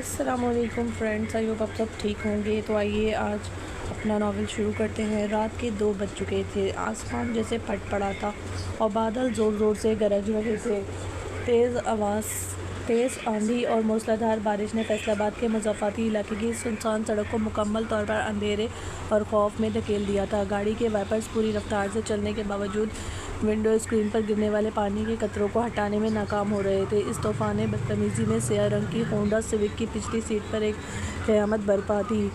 अस्सलामुअलैकुम friends, I hope आप सब ठीक होंगे। तो आइए आज अपना नावल शुरू करते हैं। रात के 2 बज चुके थे। आसमान जैसे फट पड़ा था और बादल ज़ोर ज़ोर से गरज रहे थे। तेज़ आंधी और मूसलाधार बारिश ने फैसलाबाद के मज़ाफ़ाती इलाके की सुनसान सड़क को मुकम्मल तौर पर अंधेरे और खौफ में धकेल दिया था। गाड़ी के वाइपर्स पूरी रफ्तार से चलने के बावजूद विंडो स्क्रीन पर गिरने वाले पानी के कतरों को हटाने में नाकाम हो रहे थे। इस तूफ़ान बदतमीज़ी में स्याह रंग की होंडा सिविक की पिछली सीट पर एक क़यामत बरपा थी।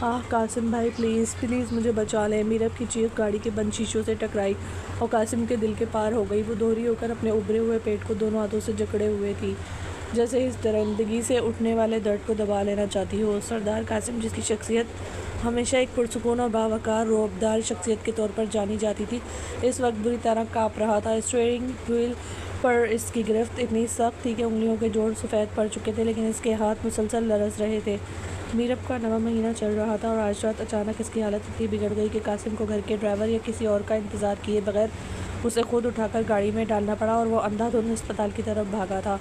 आह कासिम भाई, प्लीज़ प्लीज़ मुझे बचा लें। मीरब की चीख गाड़ी के बंद शीशों से टकराई और कासिम के दिल के पार हो गई। वो दोहरी होकर अपने उभरे हुए पेट को दोनों हाथों से जकड़े हुए थी, जैसे इस दरिंदगी से उठने वाले दर्द को दबा लेना चाहती हो। सरदार कासिम, जिसकी शख्सियत हमेशा एक पुरसुकून और बावकार रोबदार शख्सियत के तौर पर जानी जाती थी, इस वक्त बुरी तरह काँप रहा था। स्टीयरिंग व्हील पर इसकी गिरफ्त इतनी सख्त थी कि उंगलियों के जोड़ सफ़ेद पड़ चुके थे, लेकिन इसके हाथ मुसलसल लरज़ रहे थे। मीरब का नवा महीना चल रहा था और आज रात अचानक इसकी हालत इतनी बिगड़ गई कि कासिम को घर के ड्राइवर या किसी और का इंतज़ार किए बगैर उसे खुद उठाकर गाड़ी में डालना पड़ा और वो अंधाधुंध अस्पताल की तरफ भागा था।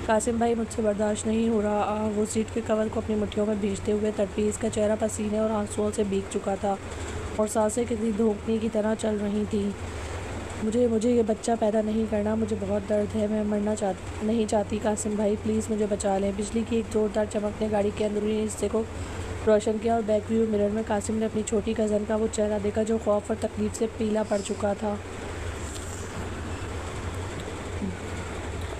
कासिम भाई, मुझसे बर्दाश्त नहीं हो रहा। वो सीट के कवर को अपनी मुट्ठियों में भींचते हुए तड़पी। इसका चेहरा पसीने और आंसुओं से भीग चुका था और सांसें किसी धोखने की तरह चल रही थीं। मुझे ये बच्चा पैदा नहीं करना। मुझे बहुत दर्द है। मैं मरना नहीं चाहती। कासिम भाई, प्लीज़ मुझे बचा लें। बिजली की एक ज़ोरदार चमक ने गाड़ी के अंदरूनी हिस्से को रोशन किया और बैक व्यू मिरर में कासिम ने अपनी छोटी कज़न का वो चेहरा देखा जो खौफ और तकलीफ से पीला पड़ चुका था।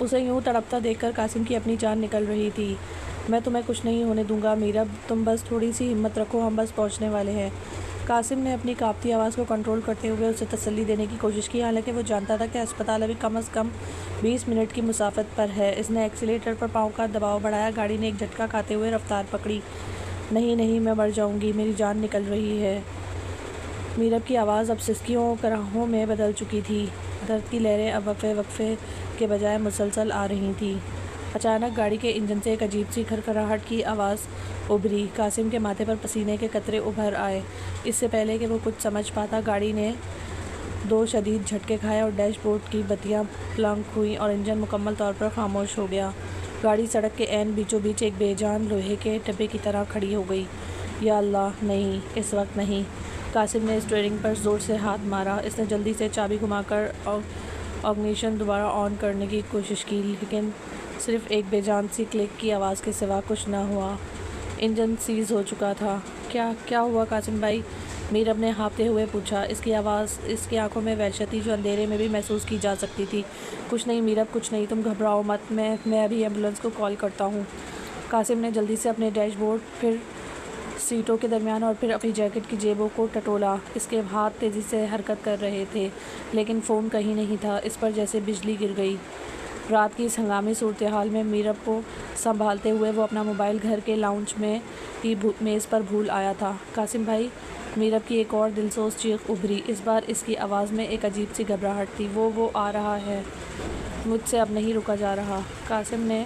उसे यूं तड़पता देखकर कासिम की अपनी जान निकल रही थी। मैं तुम्हें कुछ नहीं होने दूंगा मीरब, तुम बस थोड़ी सी हिम्मत रखो, हम बस पहुंचने वाले हैं। कासिम ने अपनी कांपती आवाज़ को कंट्रोल करते हुए उसे तसल्ली देने की कोशिश की, हालांकि वो जानता था कि अस्पताल अभी कम से कम 20 मिनट की मुसाफत पर है। इसने एक्सीलेटर पर पाँव का दबाव बढ़ाया। गाड़ी ने एक झटका खाते हुए रफ्तार पकड़ी। नहीं नहीं, मैं मर जाऊँगी, मेरी जान निकल रही है। मीरब की आवाज़ अब सिसकियों कराहों में बदल चुकी थी। दर्द की लहरें अब वक्फे के बजाय मुसलसल आ रही थीं। अचानक गाड़ी के इंजन से एक अजीब सी खरखराहट की आवाज़ उभरी। कासिम के माथे पर पसीने के कतरे उभर आए। इससे पहले कि वो कुछ समझ पाता, गाड़ी ने 2 शदीद झटके खाए और डैशबोर्ड की बत्तियां प्लंक हुई और इंजन मुकम्मल तौर पर खामोश हो गया। गाड़ी सड़क के ऐन बीचों बीच एक बेजान लोहे के डब्बे की तरह खड़ी हो गई। या अल्लाह, नहीं, इस वक्त नहीं। कासिम ने स्टीयरिंग पर ज़ोर से हाथ मारा। इसने जल्दी से चाबी घुमाकर ऑग्निशन दोबारा ऑन करने की कोशिश की, लेकिन सिर्फ एक बेजान सी क्लिक की आवाज़ के सिवा कुछ न हुआ। इंजन सीज़ हो चुका था। क्या हुआ कासिम भाई? मीरब ने हाँफते हुए पूछा। इसकी आंखों में वहशत थी जो अंधेरे में भी महसूस की जा सकती थी। कुछ नहीं मीरब, कुछ नहीं, तुम घबराओ मत, मैं अभी एम्बुलेंस को कॉल करता हूँ। कासिम ने जल्दी से अपने डैशबोर्ड, फिर सीटों के दरमियान और फिर अपनी जैकेट की जेबों को टटोला। इसके हाथ तेज़ी से हरकत कर रहे थे, लेकिन फ़ोन कहीं नहीं था। इस पर जैसे बिजली गिर गई। रात की इस हंगामी सूरत हाल में मीरब को संभालते हुए वो अपना मोबाइल घर के लाउंज में की मेज़ पर भूल आया था। कासिम भाई, मीरब की एक और दिलसोज चीख उभरी। इस बार इसकी आवाज़ में एक अजीब सी घबराहट थी। वो आ रहा है, मुझसे अब नहीं रुका जा रहा। कासिम ने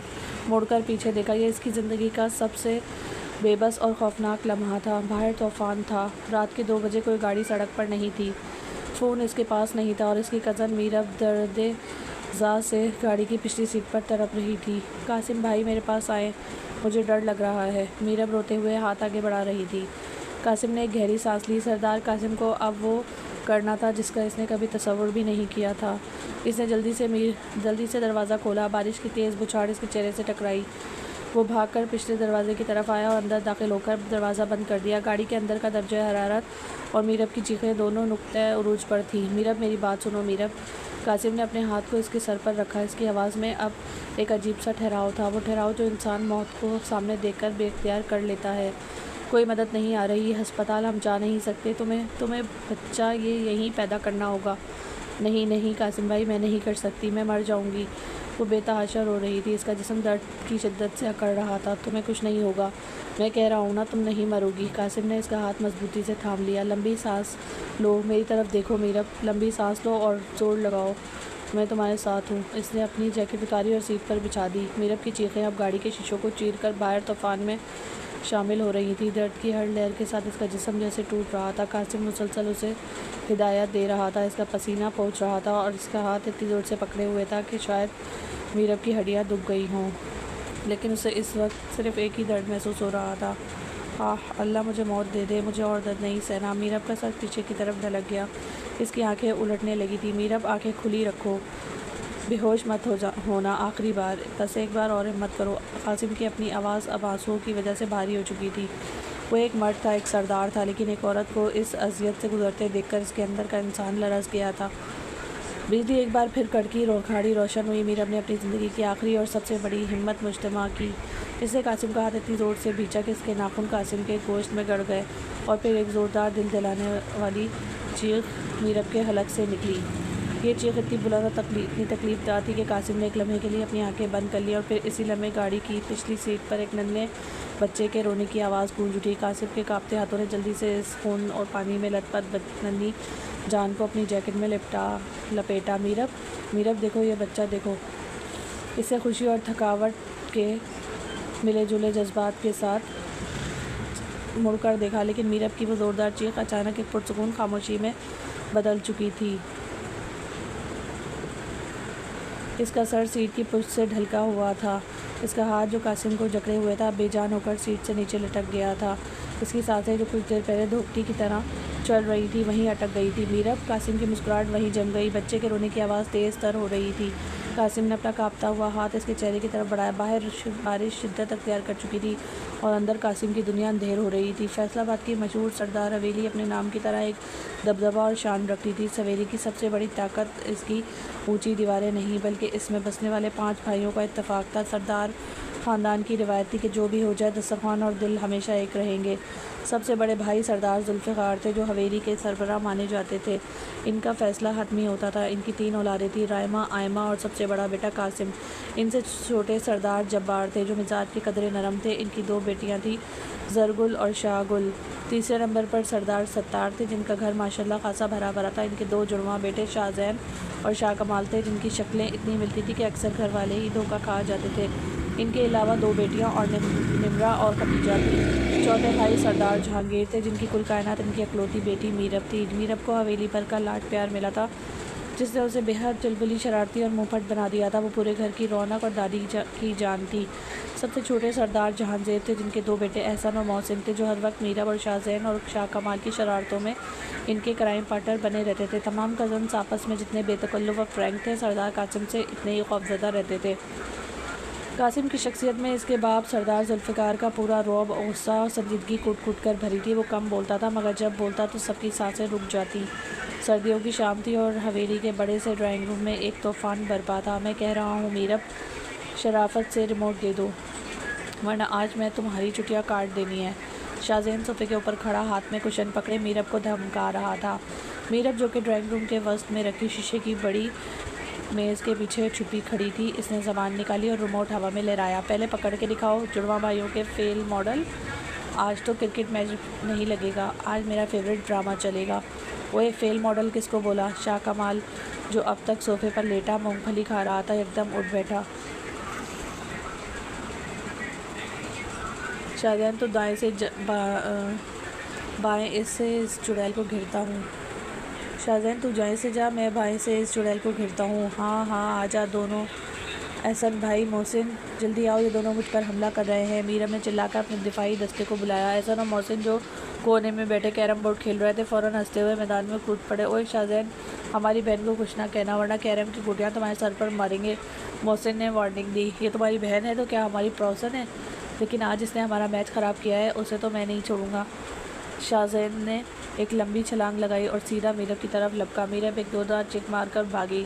मुड़कर पीछे देखा। ये इसकी ज़िंदगी का सबसे बेबस और खौफनाक लम्हा था। बाहर तूफ़ान था। रात के 2 बजे कोई गाड़ी सड़क पर नहीं थी। फ़ोन इसके पास नहीं था और इसकी कज़न मीरब दर्द ज़ा से गाड़ी की पिछली सीट पर तड़प रही थी। कासिम भाई, मेरे पास आए, मुझे डर लग रहा है। मीरब रोते हुए हाथ आगे बढ़ा रही थी। कासिम ने एक गहरी सांस ली। सरदार कासिम को अब वो करना था जिसका इसने कभी तसव्वुर भी नहीं किया था। इसने जल्दी से दरवाज़ा खोला। बारिश की तेज़ बौछार इसके चेहरे से टकराई। वो भागकर पिछले दरवाजे की तरफ आया और अंदर दाखिल होकर दरवाज़ा बंद कर दिया। गाड़ी के अंदर का दर्जा हरारत और मीरब की चीखें दोनों नुक्ते उरूज पर थी। मीरब, मेरी बात सुनो मीरब। कासिम ने अपने हाथ को इसके सर पर रखा। इसकी आवाज़ में अब एक अजीब सा ठहराव था, वो ठहराव जो इंसान मौत को सामने देखकर बेख्तियार कर लेता है। कोई मदद नहीं आ रही। अस्पताल हम जा नहीं सकते। तुम्हें बच्चा ये यहीं पैदा करना होगा। नहीं नहीं कासिम भाई, मैं नहीं कर सकती, मैं मर जाऊंगी। वो बेतहाशा रो रही थी। इसका जिस्म दर्द की शिद्दत से अकड़ रहा था। तुम्हें कुछ नहीं होगा, मैं कह रहा हूँ ना, तुम नहीं मरोगी। कासिम ने इसका हाथ मजबूती से थाम लिया। लंबी सांस लो, मेरी तरफ देखो मीरब, लंबी सांस लो और ज़ोर लगाओ, मैं तुम्हारे साथ हूँ। इसने अपनी जैकेट उतारी और सीट पर बिछा दी। मीरब की चीखें अब गाड़ी के शीशों को चीर कर बाहर तूफान में शामिल हो रही थी। दर्द की हर लहर के साथ इसका जिस्म जैसे टूट रहा था। कासिम मुसलसल उसे हिदायत दे रहा था। इसका पसीना पहुँच रहा था और इसका हाथ इतनी ज़ोर से पकड़े हुए था कि शायद मीरब की हड्डियाँ दुख गई हों। लेकिन उसे इस वक्त सिर्फ़ एक ही दर्द महसूस हो रहा था। अल्लाह मुझे मौत दे दे, मुझे और दर्द नहीं सहना। मीरब का सर पीछे की तरफ ढलक गया। इसकी आंखें उलटने लगी थी। मीरब आंखें खुली रखो, बेहोश मत होना, आखिरी बार, बस एक बार और हिम्मत करो। कासिम की अपनी आवाज़ अब आंसुओं की वजह से भारी हो चुकी थी। वो एक मर्द था, एक सरदार था, लेकिन एक औरत को इस अजियत से गुजरते देखकर इसके अंदर का इंसान लरस गया था। बिजली एक बार फिर कड़की, खाड़ी रोशन हुई। मीरब ने अपनी ज़िंदगी की आखिरी और सबसे बड़ी हिम्मत मुजतमा की। इसने कासिम का हाथ इतनी ज़ोर से भींचा कि इसके नाखून कासिम के गोश्त में गड़ गए और फिर एक ज़ोरदार दिल दहलाने वाली चीख मीरब के हलक से निकली। ये चीख इतनी बुलंद और इतनी तकलीफदार थी कि कासिम ने एक लम्हे के लिए अपनी आंखें बंद कर ली और फिर इसी लम्हे गाड़ी की पिछली सीट पर एक नन्हे बच्चे के रोने की आवाज़ गूंज उठी। कासिम के कांपते हाथों ने जल्दी से इस खून और पानी में लथपथ नन्ही जान को अपनी जैकेट में लपेटा। मीरब देखो, ये बच्चा देखो। इसे खुशी और थकावट के मिले जुले जज्बात के साथ मुड़कर देखा, लेकिन मीरब की वो ज़ोरदार चीख अचानक एक पुरसुकून खामोशी में बदल चुकी थी। इसका सर सीट की पुष्ट से ढलका हुआ था। इसका हाथ जो कासिम को जकड़े हुए था बेजान होकर सीट से नीचे लटक गया था। इसकी सांसें जो कुछ देर पहले धोखती की तरह चल रही थी वहीं अटक गई थी। मीरब, कासिम की मुस्कुराहट वहीं जम गई। बच्चे के रोने की आवाज़ तेज़ तर हो रही थी। कासिम ने अपना कांपता हुआ हाथ इसके चेहरे की तरफ बढ़ाया। बाहर बारिश शिद्दत अख्तियार कर चुकी थी और अंदर कासिम की दुनिया अंधेर हो रही थी। फैसलाबाद की मशहूर सरदार हवेली अपने नाम की तरह एक दबदबा और शान रखती थी। इस हवेली की सबसे बड़ी ताकत इसकी ऊंची दीवारें नहीं, बल्कि इसमें बसने वाले 5 भाइयों का इत्तेफाक था। सरदार ख़ानदान की रिवायत थी कि जो भी हो जाए, दस्तरखान और दिल हमेशा एक रहेंगे। सबसे बड़े भाई सरदार जुल्फ़िकार थे, जो हवेली के सरबराह माने जाते थे। इनका फ़ैसला हतमी होता था। इनकी 3 औलादें थीं, रायमा, आयमा और सबसे बड़ा बेटा कासिम। इनसे छोटे सरदार जब्बार थे, जो मिजाज के कदरे नरम थे। इनकी 2 बेटियां थीं, ज़रगुल और शाहगुल। तीसरे नंबर पर सरदार सत्तार थे, जिनका घर माशाल्लाह खासा भरा भरा था। इनके 2 जुड़वां बेटे शाहजैन और शाह कमाल थे, जिनकी शक्लें इतनी मिलती थी कि अक्सर घर वाले ही धोखा खा जाते थे। इनके अलावा 2 बेटियां और निमरा और खदीजा थी। चौथे भाई सरदार जहांगीर थे, जिनकी कुल कायनात इनकी अकलौती बेटी मीरब थी। मीरब को हवेली भर का लाड प्यार मिला था, जिसने उसे बेहद चुलबुली, शरारती और मुंहफट बना दिया था। वो पूरे घर की रौनक और दादी की जान थी। सबसे छोटे सरदार जहांजेब थे, जिनके 2 बेटे एहसन और मोहसिन थे, जो हर वक्त मीरब और शाहजैन और शाह कमाल की शरारतों में इनके क्राइम पार्टनर बने रहते थे। तमाम कज़न्स आपस में जितने बेतकल्लुफ़ और फ्रैंक थे, सरदार कासिम से इतने ही खौफज़दा रहते थे। कासिम की शख्सियत में इसके बाप सरदार जुल्फ़िकार का पूरा रौब, गुस्सा और संजीदगी कूट कर भरी थी। वो कम बोलता था, मगर जब बोलता तो सबकी सांसें रुक जाती। सर्दियों की शाम थी और हवेली के बड़े से ड्राइंग रूम में एक तूफ़ान बरपा था। मैं कह रहा हूँ मीरब, शराफत से रिमोट दे दो, वरना आज मैं तुम्हारी चुटियाँ काट देनी है। शाहजैन सोफे के ऊपर खड़ा हाथ में कुशन पकड़े मीरब को धमका रहा था। मीरब, जो कि ड्राइंग रूम के वस्त में रखी शीशे की बड़ी मेज़ के पीछे छुपी खड़ी थी, इसने ज़बान निकाली और रिमोट हवा में लहराया। पहले पकड़ के दिखाओ जुड़वा भाइयों के फेल मॉडल। आज तो क्रिकेट मैच नहीं लगेगा, आज मेरा फेवरेट ड्रामा चलेगा। ओए, फेल मॉडल किसको बोला? शाह कमाल, जो अब तक सोफे पर लेटा मूंगफली खा रहा था, एकदम उठ बैठा। शाहजहान, तो दाएं से बाएं इससे इस चुड़ैल को घिरता हूँ। शाहजहान, तू जाए से जा, मैं बाएं से इस चुड़ैल को घिरता हूँ। हाँ हाँ, आजा दोनों। एहसन भाई, मोहसिन, जल्दी आओ, ये दोनों मुझ पर हमला कर रहे हैं। मीरब ने चिल्लाकर अपने दिफाई दस्ते को बुलाया। एहसन और मोहसिन, जो कोने में बैठे कैरम बोर्ड खेल रहे थे, फ़ौरन हंसते हुए मैदान में कूद पड़े। ओए शाहजहान, हमारी बहन को कुछ ना कहना, वरना कैरम की गोटियाँ तुम्हारे सर पर मारेंगे। मोहसिन ने वार्निंग दी। ये तुम्हारी बहन है तो क्या हमारी पड़ोसन है? लेकिन आज इसने हमारा मैच ख़राब किया है, उसे तो मैं नहीं छोड़ूंगा। शाहजैन ने एक लंबी छलांग लगाई और सीधा मीरब की तरफ लपका। मीरब एक जोरदार चिक मारकर भागी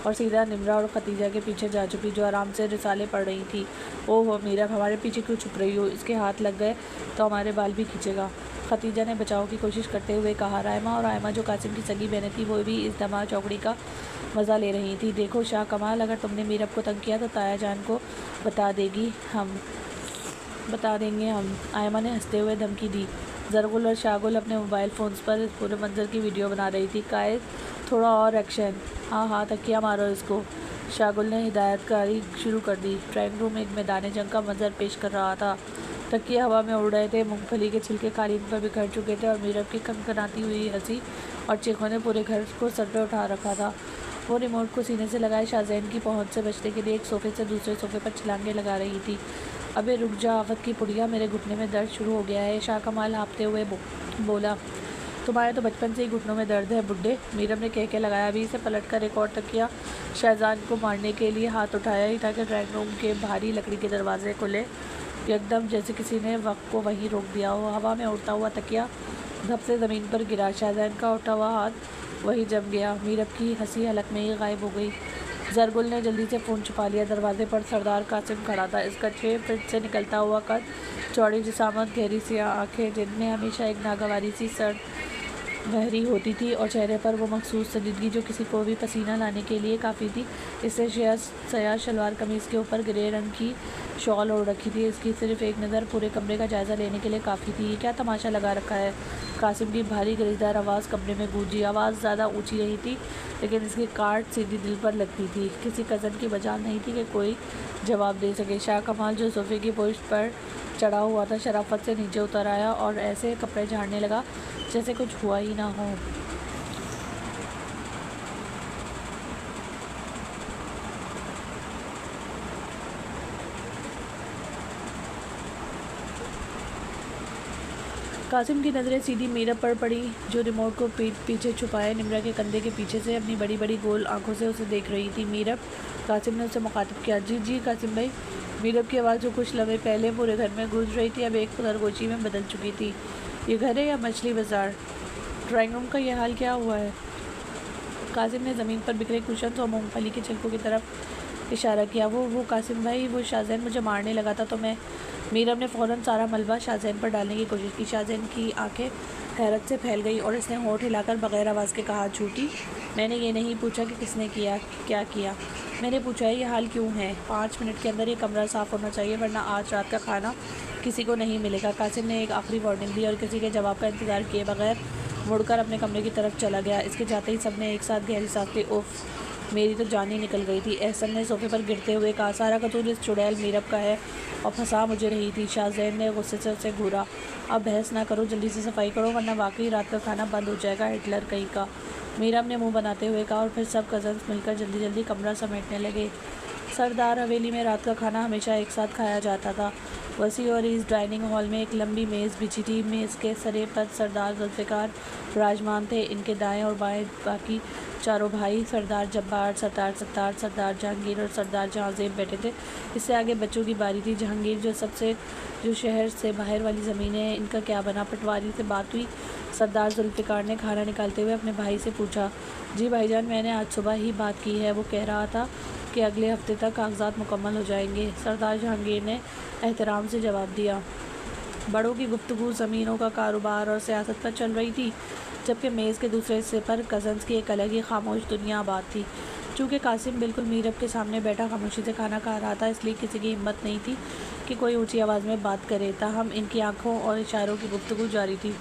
और सीधा निमरा और खतीजा के पीछे जा चुकी, जो आराम से रिसाले पढ़ रही थी। ओह मीरब, हमारे पीछे क्यों छुप रही हो? इसके हाथ लग गए तो हमारे बाल भी खींचेगा। खतीजा ने बचाव की कोशिश करते हुए कहा। रायमा और आयमा, जो कासिम की सगी बहनें थी, वो भी इस धमा चौकड़ी का मज़ा ले रही थी। देखो शाह कमाल, अगर तुमने मीरब को तंग किया तो ताया जान को बता देंगे हम। आयमा ने हंसते हुए धमकी दी। ज़रगुल और शाहगुल अपने मोबाइल फ़ोन्स पर इस पूरे मंजर की वीडियो बना रही थी। कायद, थोड़ा और एक्शन। हाँ हाँ, तकिया मारो इसको। शाहगुल ने हिदायतकारी शुरू कर दी। ड्राइंग रूम एक मैदान जंग का मंजर पेश कर रहा था। तकिए हवा में उड़ रहे थे, मूंगफली के छिलके कालीन पर बिखर चुके थे और मीरब की कनकनाती हुई हंसी और चीखों ने पूरे घर को सर पर उठा रखा था। वो रिमोट को सीने से लगाए शाहजैन की पहुंच से बचने के लिए एक सोफ़े से दूसरे सोफ़े पर छलांगे लगा रही थी। अबे रुक जा आफत की पुड़िया, मेरे घुटने में दर्द शुरू हो गया है। शाह कमाल हाँफते हुए बोला। तुम्हारे तो बचपन से ही घुटनों में दर्द है बुड्ढे, मीरब ने कह के लगाया। अभी इसे पलट कर एक और तकिया शहजान को मारने के लिए हाथ उठाया ही था कि ड्राइंग रूम के भारी लकड़ी के दरवाजे खुले एकदम, जैसे किसी ने वक्त को वहीं रोक दिया हो। हवा में उड़ता हुआ तकिया धप से ज़मीन पर गिरा। शहजान का उठा हुआ हाथ वहीं जम गया। मीरब की हंसी हलक में ही गायब हो गई। जरगुल ने जल्दी से फ़ोन छुपा लिया। दरवाजे पर सरदार कासिम खड़ा था। इसका 6 फीट से निकलता हुआ कद, चौड़ी जिसामत, गहरी सी आँखें जिनमें हमेशा एक नागवारी सी सर बहरी होती थी और चेहरे पर वो मखसूस संजीदगी जो किसी को भी पसीना लाने के लिए काफ़ी थी। इससे सयाह शलवार कमीज़ के ऊपर ग्रे रंग की शॉल ओढ़ रखी थी। इसकी सिर्फ एक नज़र पूरे कमरे का जायज़ा लेने के लिए काफ़ी थी। ये क्या तमाशा लगा रखा है? कासिम की भारी गरीदार आवाज़ कमरे में गूंजी। आवाज़ ज़्यादा ऊंची नहीं थी, लेकिन इसकी काट सीधी दिल पर लगती थी। किसी कज़न की मजाल नहीं थी कि कोई जवाब दे सके। शाह कमाल जो सोफ़े की पोस्ट पर चढ़ा हुआ था शराफत से नीचे उतर आया और ऐसे कपड़े झाड़ने लगा जैसे कुछ हुआ ही ना हो। कासिम की नज़रें सीधी मीरब पर पड़ी, जो रिमोट को पीछे छुपाए निम्रा के कंधे के पीछे से अपनी बड़ी बड़ी गोल आंखों से उसे देख रही थी। मीरब, कासिम ने उसे मुखातिब किया। जी जी कासिम भाई। मीरब की आवाज़ जो कुछ लम्हे पहले पूरे घर में गूंज रही थी, अब एक खरगोशी में बदल चुकी थी। ये घर है या मछली बाज़ार? ड्राइंग रूम का यह हाल क्या हुआ है? कासिम ने ज़मीन पर बिखरे कुशन और मूंगफली के छिलकों की तरफ इशारा किया। वो कासिम भाई, वो शाहजैन मुझे मारने लगा था तो मैं। मीरब ने फ़ौरन सारा मलबा शाहजैन पर डालने की कोशिश की। शाहजैन की आंखें हैरत से फैल गई और इसने होंठ हिलाकर बगैर आवाज़ के कहा, झूठी। मैंने ये नहीं पूछा कि किसने किया, क्या किया। मैंने पूछा है ये हाल क्यों है। 5 मिनट के अंदर ये कमरा साफ़ होना चाहिए, वरना आज रात का खाना किसी को नहीं मिलेगा। कासिम ने एक आखिरी वार्निंग दी और किसी के जवाब का इंतज़ार किए बगैर मुड़कर अपने कमरे की तरफ चला गया। इसके जाते ही सबने एक साथ गहरी सांस ली। उफ़, मेरी तो जान ही निकल गई थी। एहसन ने सोफ़े पर गिरते हुए कहा, सारा कसूर इस चुड़ैल मीरब का है और फंसा मुझे रही थी। शाहजैन ने गुस्से से उसे घूरा। अब बहस ना करो, जल्दी से सफाई करो, वरना वाकई रात का खाना बंद हो जाएगा, हिटलर कहीं का। मीरब ने मुंह बनाते हुए कहा और फिर सब कज़न्स मिलकर जल्दी जल्दी कमरा समेटने लगे। सरदार हवेली में रात का खाना हमेशा एक साथ खाया जाता था। वसी और इस डाइनिंग हॉल में एक लंबी मेज़ बिछी थी। मेज़ के सरे पर सरदार जुल्फ़िकार विराजमान थे। इनके दाएं और बाएं बाकी चारों भाई, सरदार जब्बार, सरदार सत्तार, सरदार जहांगीर और सरदार जहांज़ेब बैठे थे। इससे आगे बच्चों की बारी थी। जहांगीर जो शहर से बाहर वाली ज़मीन है, इनका क्या बना? पटवारी से बात हुई? सरदार जुल्फ़िकार ने खाना निकालते हुए अपने भाई से पूछा। जी भाईजान, मैंने आज सुबह ही बात की है। वो कह रहा था कि अगले हफ्ते तक कागजात मुकम्मल हो जाएंगे। सरदार जहांगीर ने एहतराम से जवाब दिया। बड़ों की गुफ्तगू ज़मीनों का कारोबार और सियासत पर चल रही थी, जबकि मेज़ के दूसरे हिस्से पर कज़न्स की एक अलग ही खामोश दुनिया आबाद थी। चूँकि कासिम बिल्कुल मीरब के सामने बैठा खामोशी से खाना खा रहा था, इसलिए किसी की हिम्मत नहीं थी कि कोई ऊंची आवाज़ में बात करे। ताहम इनकी आंखों और इशारों की गुफ्तगू जारी थी।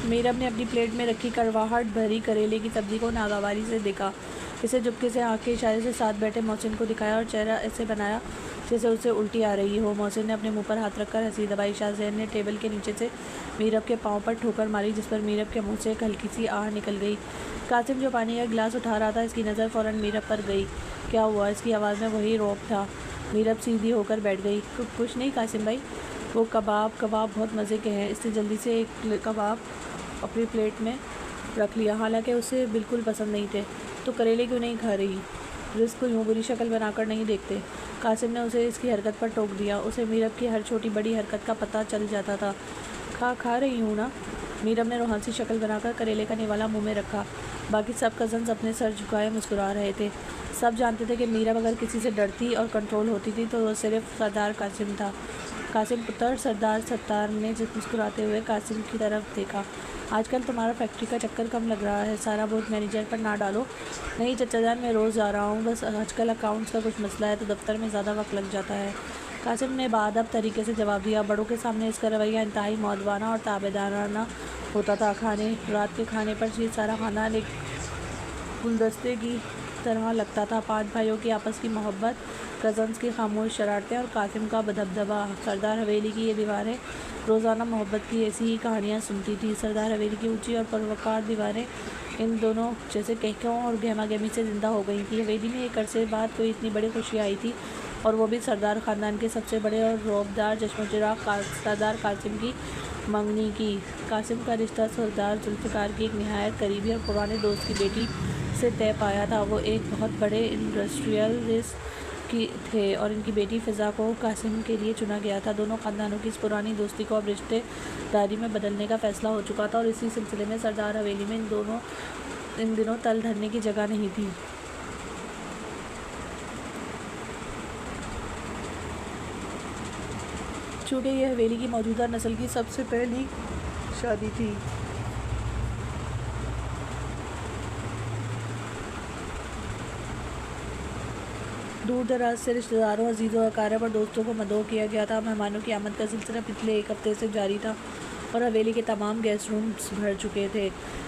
मीरब ने अपनी प्लेट में रखी कड़वाहट भरी करेले की सब्ज़ी को नागवारी से देखा। इसे चुपके से आँख के इशारे से साथ बैठे मोहसिन को दिखाया और चेहरा ऐसे बनाया जैसे उसे उल्टी आ रही हो। मोहसिन ने अपने मुंह पर हाथ रखकर हंसी दबाई। शाहजैन ने टेबल के नीचे से मीरब के पाँव पर ठोकर मारी, जिस पर मीरब के मुंह से एक हल्की सी आह निकल गई। कासिम जो पानी का गिलास उठा रहा था, इसकी नज़र फ़ौरन मीरब पर गई। क्या हुआ? इसकी आवाज़ में वही रौब था। मीरब सीधी होकर बैठ गई। कुछ नहीं कासिम भाई, वो कबाब बहुत मज़े के हैं। इसने जल्दी से एक कबाब अपनी प्लेट में रख लिया। हालांकि उसे बिल्कुल पसंद नहीं थे। तो करेले क्यों नहीं खा रही? रिस्क को यूँ बुरी शक्ल बनाकर नहीं देखते। कासिम ने उसे इसकी हरकत पर टोक दिया। उसे मीरब की हर छोटी बड़ी हरकत का पता चल जाता था। खा रही हूँ ना। मीरब ने रोहानसी शक्ल बनाकर करेले का निवाला मुंह में रखा। बाकी सब कज़न्स अपने सर झुकाए मुस्कुरा रहे थे। सब जानते थे कि मीरब अगर किसी से डरती और कंट्रोल होती थी तो वो सिर्फ सरदार कासिम था। कासिम पुत्र, सरदार सत्तार ने मुस्कुराते हुए कासिम की तरफ देखा। आजकल तुम्हारा फैक्ट्री का चक्कर कम लग रहा है, सारा बोझ मैनेजर पर ना डालो। नहीं चचा जान, मैं रोज़ जा रहा हूँ, बस आजकल अकाउंट्स का कुछ मसला है तो दफ्तर में ज़्यादा वक्त लग जाता है। कासिम ने बाअदब तरीके से जवाब दिया। बड़ों के सामने इसका रवैया इंतहाई मौदवाना और ताबेदाराना होता था। रात के खाने पर ये सारा खाना एक गुलदस्ते की तरह लगता था। 5 भाइयों की आपस की मोहब्बत कज़न्स की खामोश शरारतें और कासिम का दबदबा। सरदार हवेली की ये दीवारें रोज़ाना मोहब्बत की ऐसी ही कहानियाँ सुनती थी। सरदार हवेली की ऊंची और परवकार दीवारें इन दोनों जैसे कहकों और गहमा गहमी से ज़िंदा हो गई थी। हवेली में एक अरसे बाद कोई इतनी बड़ी खुशी आई थी, और वो भी सरदार ख़ानदान के सबसे बड़े और रौबदार चश्मोचिराग सरदार कासिम की मंगनी की। कासिम का रिश्ता सरदार जुल्फ़िकार की एक निहायत करीबी और पुराने दोस्त की बेटी से तय पाया था। वो एक बहुत बड़े इंडस्ट्रियलिस्ट की थे और इनकी बेटी फ़िज़ा को कासिम के लिए चुना गया था। दोनों ख़ानदानों की इस पुरानी दोस्ती को अब रिश्तेदारी में बदलने का फ़ैसला हो चुका था, और इसी सिलसिले में सरदार हवेली में इन दिनों तल धरने की जगह नहीं थी। चूँकि यह हवेली की मौजूदा नस्ल की सबसे पहली शादी थी। दूर दराज से रिश्तेदारों, अजीज़ों, अकारब और दोस्तों को मदऊ किया गया था। मेहमानों की आमद का सिलसिला पिछले एक हफ्ते से जारी था और हवेली के तमाम गेस्ट रूम्स भर चुके थे।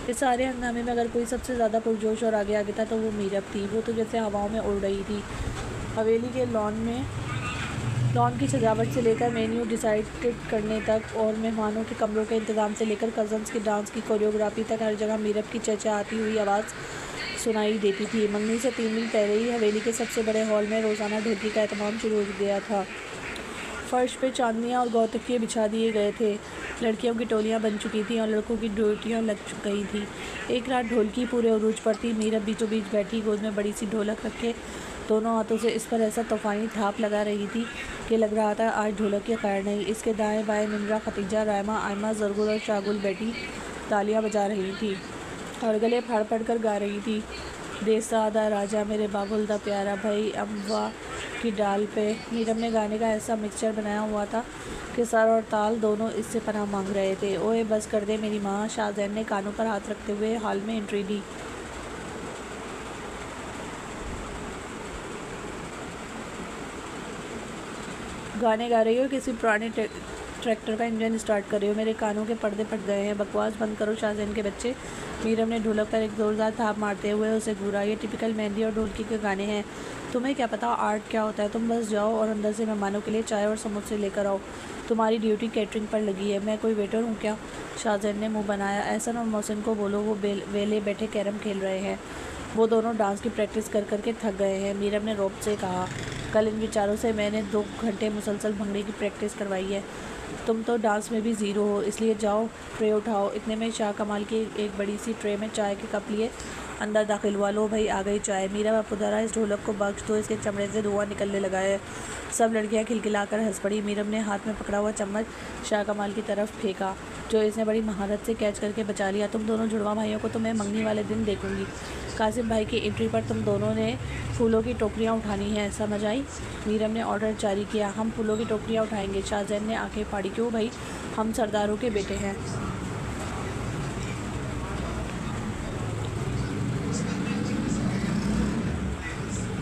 इस सारे हंगामे में अगर कोई सबसे ज़्यादा पुरजोश और आगे आगे था तो वो मीरब थी। वो तो जैसे हवाओं में उड़ रही थी। हवेली के लॉन की सजावट से लेकर मेन्यू डिसाइड करने तक और मेहमानों के कमरों के इंतज़ाम से लेकर कज़न्स की डांस की कोरियोग्राफी तक हर जगह मीरब की चहचहाती हुई आवाज़ सुनाई देती थी। मंगनी से 3 दिन पहले ही हवेली के सबसे बड़े हॉल में रोज़ाना ढोलकी का एहतमाम शुरू हो गया था। फर्श पे चांदनियाँ और गौतकिये बिछा दिए गए थे। लड़कियों की टोलियाँ बन चुकी थीं और लड़कों की ड्यूटियाँ लग गई थी। एक रात ढोलकी पूरे उरूज पर थी। मीरब बीचों बीच बैठी, गोद में बड़ी सी ढोलक रखे दोनों हाथों से इस पर ऐसा तूफ़ानी थाप लगा रही थी कि लग रहा था आज ढोलक की खैर नहीं। इसके दाएं बाएं मिमरा, खतीजा, रायमा, आयमा, ज़रगुल और शागुल बैठी तालियां बजा रही थी और गले फाड़ फाड़ कर गा रही थी। देसा दा राजा मेरे बाबुल दा प्यारा भाई अम्वा की डाल पे। मीरब ने गाने का ऐसा मिक्सचर बनाया हुआ था कि सर और ताल दोनों इससे पनाह मांग रहे थे। ओए बस कर दे मेरी माँ, शाहजैन ने कानों पर हाथ रखते हुए हॉल में एंट्री दी। गाने गा रही हो, किसी पुराने ट्रैक्टर का इंजन स्टार्ट कर रही हो, मेरे कानों के पर्दे फट गए हैं, बकवास बंद करो शाहजैन के बच्चे। मीरब ने ढोलक पर एक ज़ोरदार थाप मारते हुए उसे घूरा। ये टिपिकल मेहंदी और ढोलकी के गाने हैं, तुम्हें क्या पता आर्ट क्या होता है। तुम बस जाओ और अंदर से मेहमानों के लिए चाय और समोसे लेकर आओ। तुम्हारी ड्यूटी कैटरिंग पर लगी है, मैं कोई वेटर हूँ क्या। शाहजैन ने मुँह बनाया। एहसन और मोहसिन को बोलो, वो वेले बैठे कैरम खेल रहे हैं। वो दोनों डांस की प्रैक्टिस कर करके थक गए हैं। मीरब ने रौब से कहा, कल इन बेचारों से मैंने 2 घंटे मुसलसल भंगड़े की प्रैक्टिस करवाई है। तुम तो डांस में भी ज़ीरो हो, इसलिए जाओ ट्रे उठाओ। इतने में शाह कमाल की एक बड़ी सी ट्रे में चाय के कप लिए अंदर दाखिल हुआ। लो भाई आ गई चाय। मीरा बापू दरा, इस ढोलक को बख्श दो, इसके चमड़े से धुआं निकलने लगा है। सब लड़कियां खिलखिलाकर हंस पड़ी। मीरब ने हाथ में पकड़ा हुआ चम्मच शाह कमाल की तरफ फेंका, जो इसने बड़ी महारत से कैच करके बचा लिया। तुम दोनों जुड़वा भाइयों को तो मैं मंगनी वाले दिन देखूंगी। कासिम भाई की एंट्री पर तुम दोनों ने फूलों की टोकरियां उठानी है, समझ आई। मीरब ने ऑर्डर जारी किया। हम फूलों की टोकरियां उठाएंगे। शाहजैन ने आंखें फाड़ी। क्यों भाई, हम सरदारों के बेटे हैं।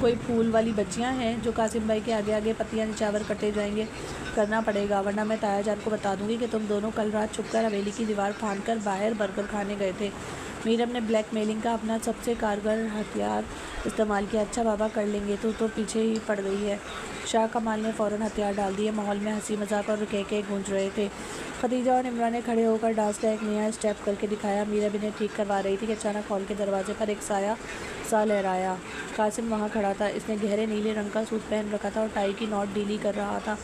कोई फूल वाली बच्चियां हैं जो कासिम भाई के आगे आगे पत्तियां निछावर करते जाएंगे। करना पड़ेगा, वरना मैं ताया जान को बता दूंगी कि तुम दोनों कल रात छुपकर हवेली की दीवार फांदकर बाहर बर्गर खाने गए थे। मीरब ने ब्लैकमेलिंग का अपना सबसे कारगर हथियार इस्तेमाल किया। अच्छा बाबा कर लेंगे, तो पीछे ही पड़ गई है। शाह कमाल ने फ़ौरन हथियार डाल दिए। माहौल में हंसी मजाक और कहके गूंज रहे थे। खदीजा और इमरान ने खड़े होकर डांस का एक नया स्टेप करके दिखाया। मीरब इन्हें ठीक करवा रही थी कि अचानक हॉल के दरवाजे पर एक साया सा लहराया। कासिम वहाँ खड़ा था। इसने गहरे नीले रंग का सूट पहन रखा था और टाई की नॉट डीली कर रहा था,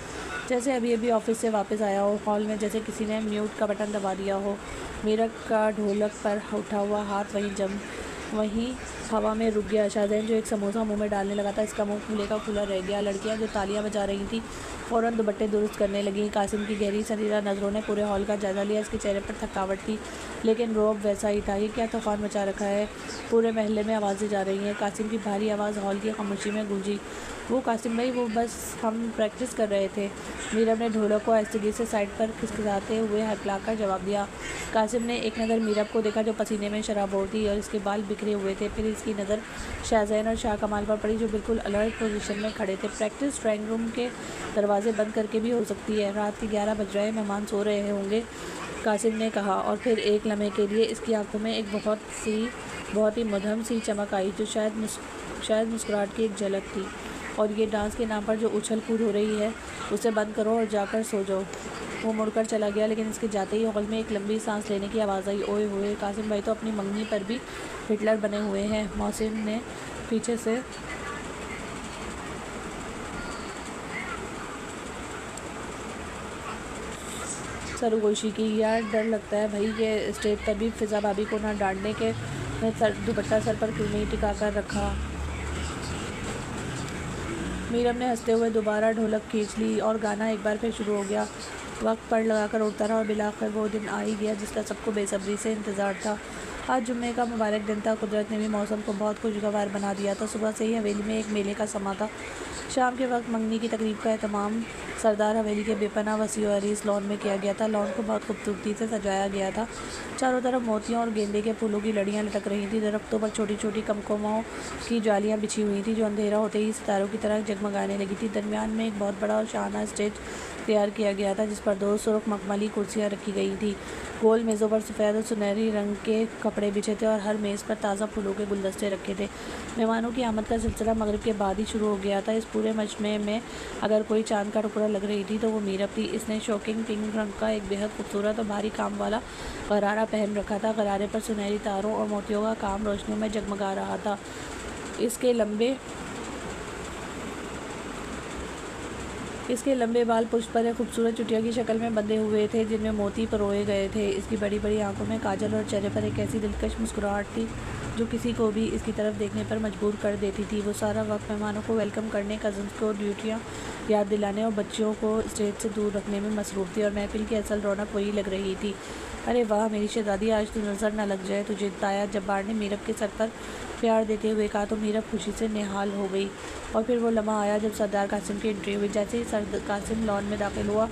जैसे अभी अभी ऑफिस से वापस आया हो। हॉल में जैसे किसी ने म्यूट का बटन दबा दिया हो। मीरब का ढोलक पर उठा हुआ हाथ वहीं हवा में रुक गया। शाहजैन जो एक समोसा मुंह में डालने लगा था, इसका मुंह खुले का खुला रह गया। लड़कियां जो तालियां बजा रही थी फ़ौरन दुपट्टे दुरुस्त करने लगीं। कासिम की गहरी सरीरा नज़रों ने पूरे हॉल का जायज़ा लिया। इसके चेहरे पर थकावट थी, लेकिन रौब वैसा ही था। ये क्या तूफ़ान मचा रखा है। पूरे महल्ले में आवाज़ें जा रही हैं। कासिम की भारी आवाज़ हॉल की खामोशी में गूंजी। वो कासिम भाई, वो बस हम प्रैक्टिस कर रहे थे। मीरब ने ढोलक को आहिस्तगी से साइड पर खिसखिसाते हुए हकलाकर जवाब दिया। कासिम ने एक नज़र मीरब को देखा, जो पसीने में शराबोर थी और इसके बाल बिखरे हुए थे। फिर इसकी नज़र शाहजैन और शाह कमाल पर पड़ी, जो बिल्कुल अलर्ट पोजीशन में खड़े थे। प्रैक्टिस ड्राइंग रूम के दरवाजे बंद करके भी हो सकती है। रात के 11 बज रहे, मेहमान सो रहे होंगे, कासिम ने कहा। और फिर एक लम्हे के लिए इसकी आंखों में एक बहुत ही मध्यम सी चमक आई, जो शायद मुस्कुराहट की एक झलक थी। और ये डांस के नाम पर जो उछल कूद हो रही है उसे बंद करो और जाकर सो जाओ। वो मुड़कर चला गया, लेकिन इसके जाते ही हॉल में एक लंबी सांस लेने की आवाज़ आई। ओए होए, कासिम भाई तो अपनी मंगनी पर भी हिटलर बने हुए हैं। मोहसिन ने पीछे से सरगोशी की। यार डर लगता है भाई के स्टेज पर भी फिज़ा भाभी को ना डांटने के दुपट्टा सर पर क्यों नहीं टिका कर रखा। मीरम ने हंसते हुए दोबारा ढोलक खींच ली और गाना एक बार फिर शुरू हो गया। वक्त पर लगाकर उठता रहा और बिलाकर वो दिन आ ही गया जिसका सबको बेसब्री से इंतज़ार था। आज जुम्मे का मुबारक दिन था। कुदरत ने भी मौसम को बहुत खुशगवार बना दिया था। सुबह से ही हवेली में एक मेले का समा था। शाम के वक्त मंगनी की तकरीब का एहतमाम सरदार हवेली के बेपनाह वसी और अरीस लॉन में किया गया था। लॉन को बहुत खूबसूरती से सजाया गया था। चारों तरफ मोतियों और गेंदे के फूलों की लड़ियाँ लटक रही थी। दरख्तों पर छोटी छोटी कमकोमाओं की जालियाँ बिछी हुई थी जो अंधेरा होते ही सितारों की तरह जगमगाने लगी थी। दरमियान में एक बहुत बड़ा और शानदार स्टेज तैयार किया गया था जिस पर 2 सुर्ख मखमली कुर्सियाँ रखी गई थी। गोल मेज़ों पर सफ़ेद और सुनहरी रंग के कपड़े बिछे थे और हर मेज़ पर ताज़ा फूलों के गुलदस्ते रखे थे। मेहमानों की आमद का सिलसिला मगरिब के बाद ही शुरू हो गया था। इस पूरे मजमे में अगर कोई चांद का टुकड़ा लग रही थी तो वो मीरब थी। इसने शॉकिंग पिंक रंग का एक बेहद खूबसूरत और भारी काम वाला गरारा पहन रखा था। गरारे पर सुनहरी तारों और मोतियों का काम रोशनियों में जगमगा रहा था। इसके लंबे बाल पुष्प पर खूबसूरत चुटिया की शक्ल में बंधे हुए थे जिनमें मोती परोए गए थे। इसकी बड़ी बड़ी आंखों में काजल और चेहरे पर एक ऐसी दिलकश मुस्कुराहट थी जो किसी को भी इसकी तरफ देखने पर मजबूर कर देती थी। वो सारा वक्त मेहमानों को वेलकम करने, कज़न्स को ड्यूटियाँ याद दिलाने और बच्चियों को स्टेज से दूर रखने में मसरूफ़ थी और महफिल की असल रौनक वही लग रही थी। अरे वाह मेरी शहज़ादी, आज तो नज़र न लग जाए तुझे, ताया जब्बार ने मीरब के सर पर प्यार देते हुए कहा तो मीरब खुशी से निहाल हो गई। और फिर वो लम्हा आया जब सरदार कासिम की एंट्री हुई। जैसे ही सरदार कासिम लॉन में दाखिल हुआ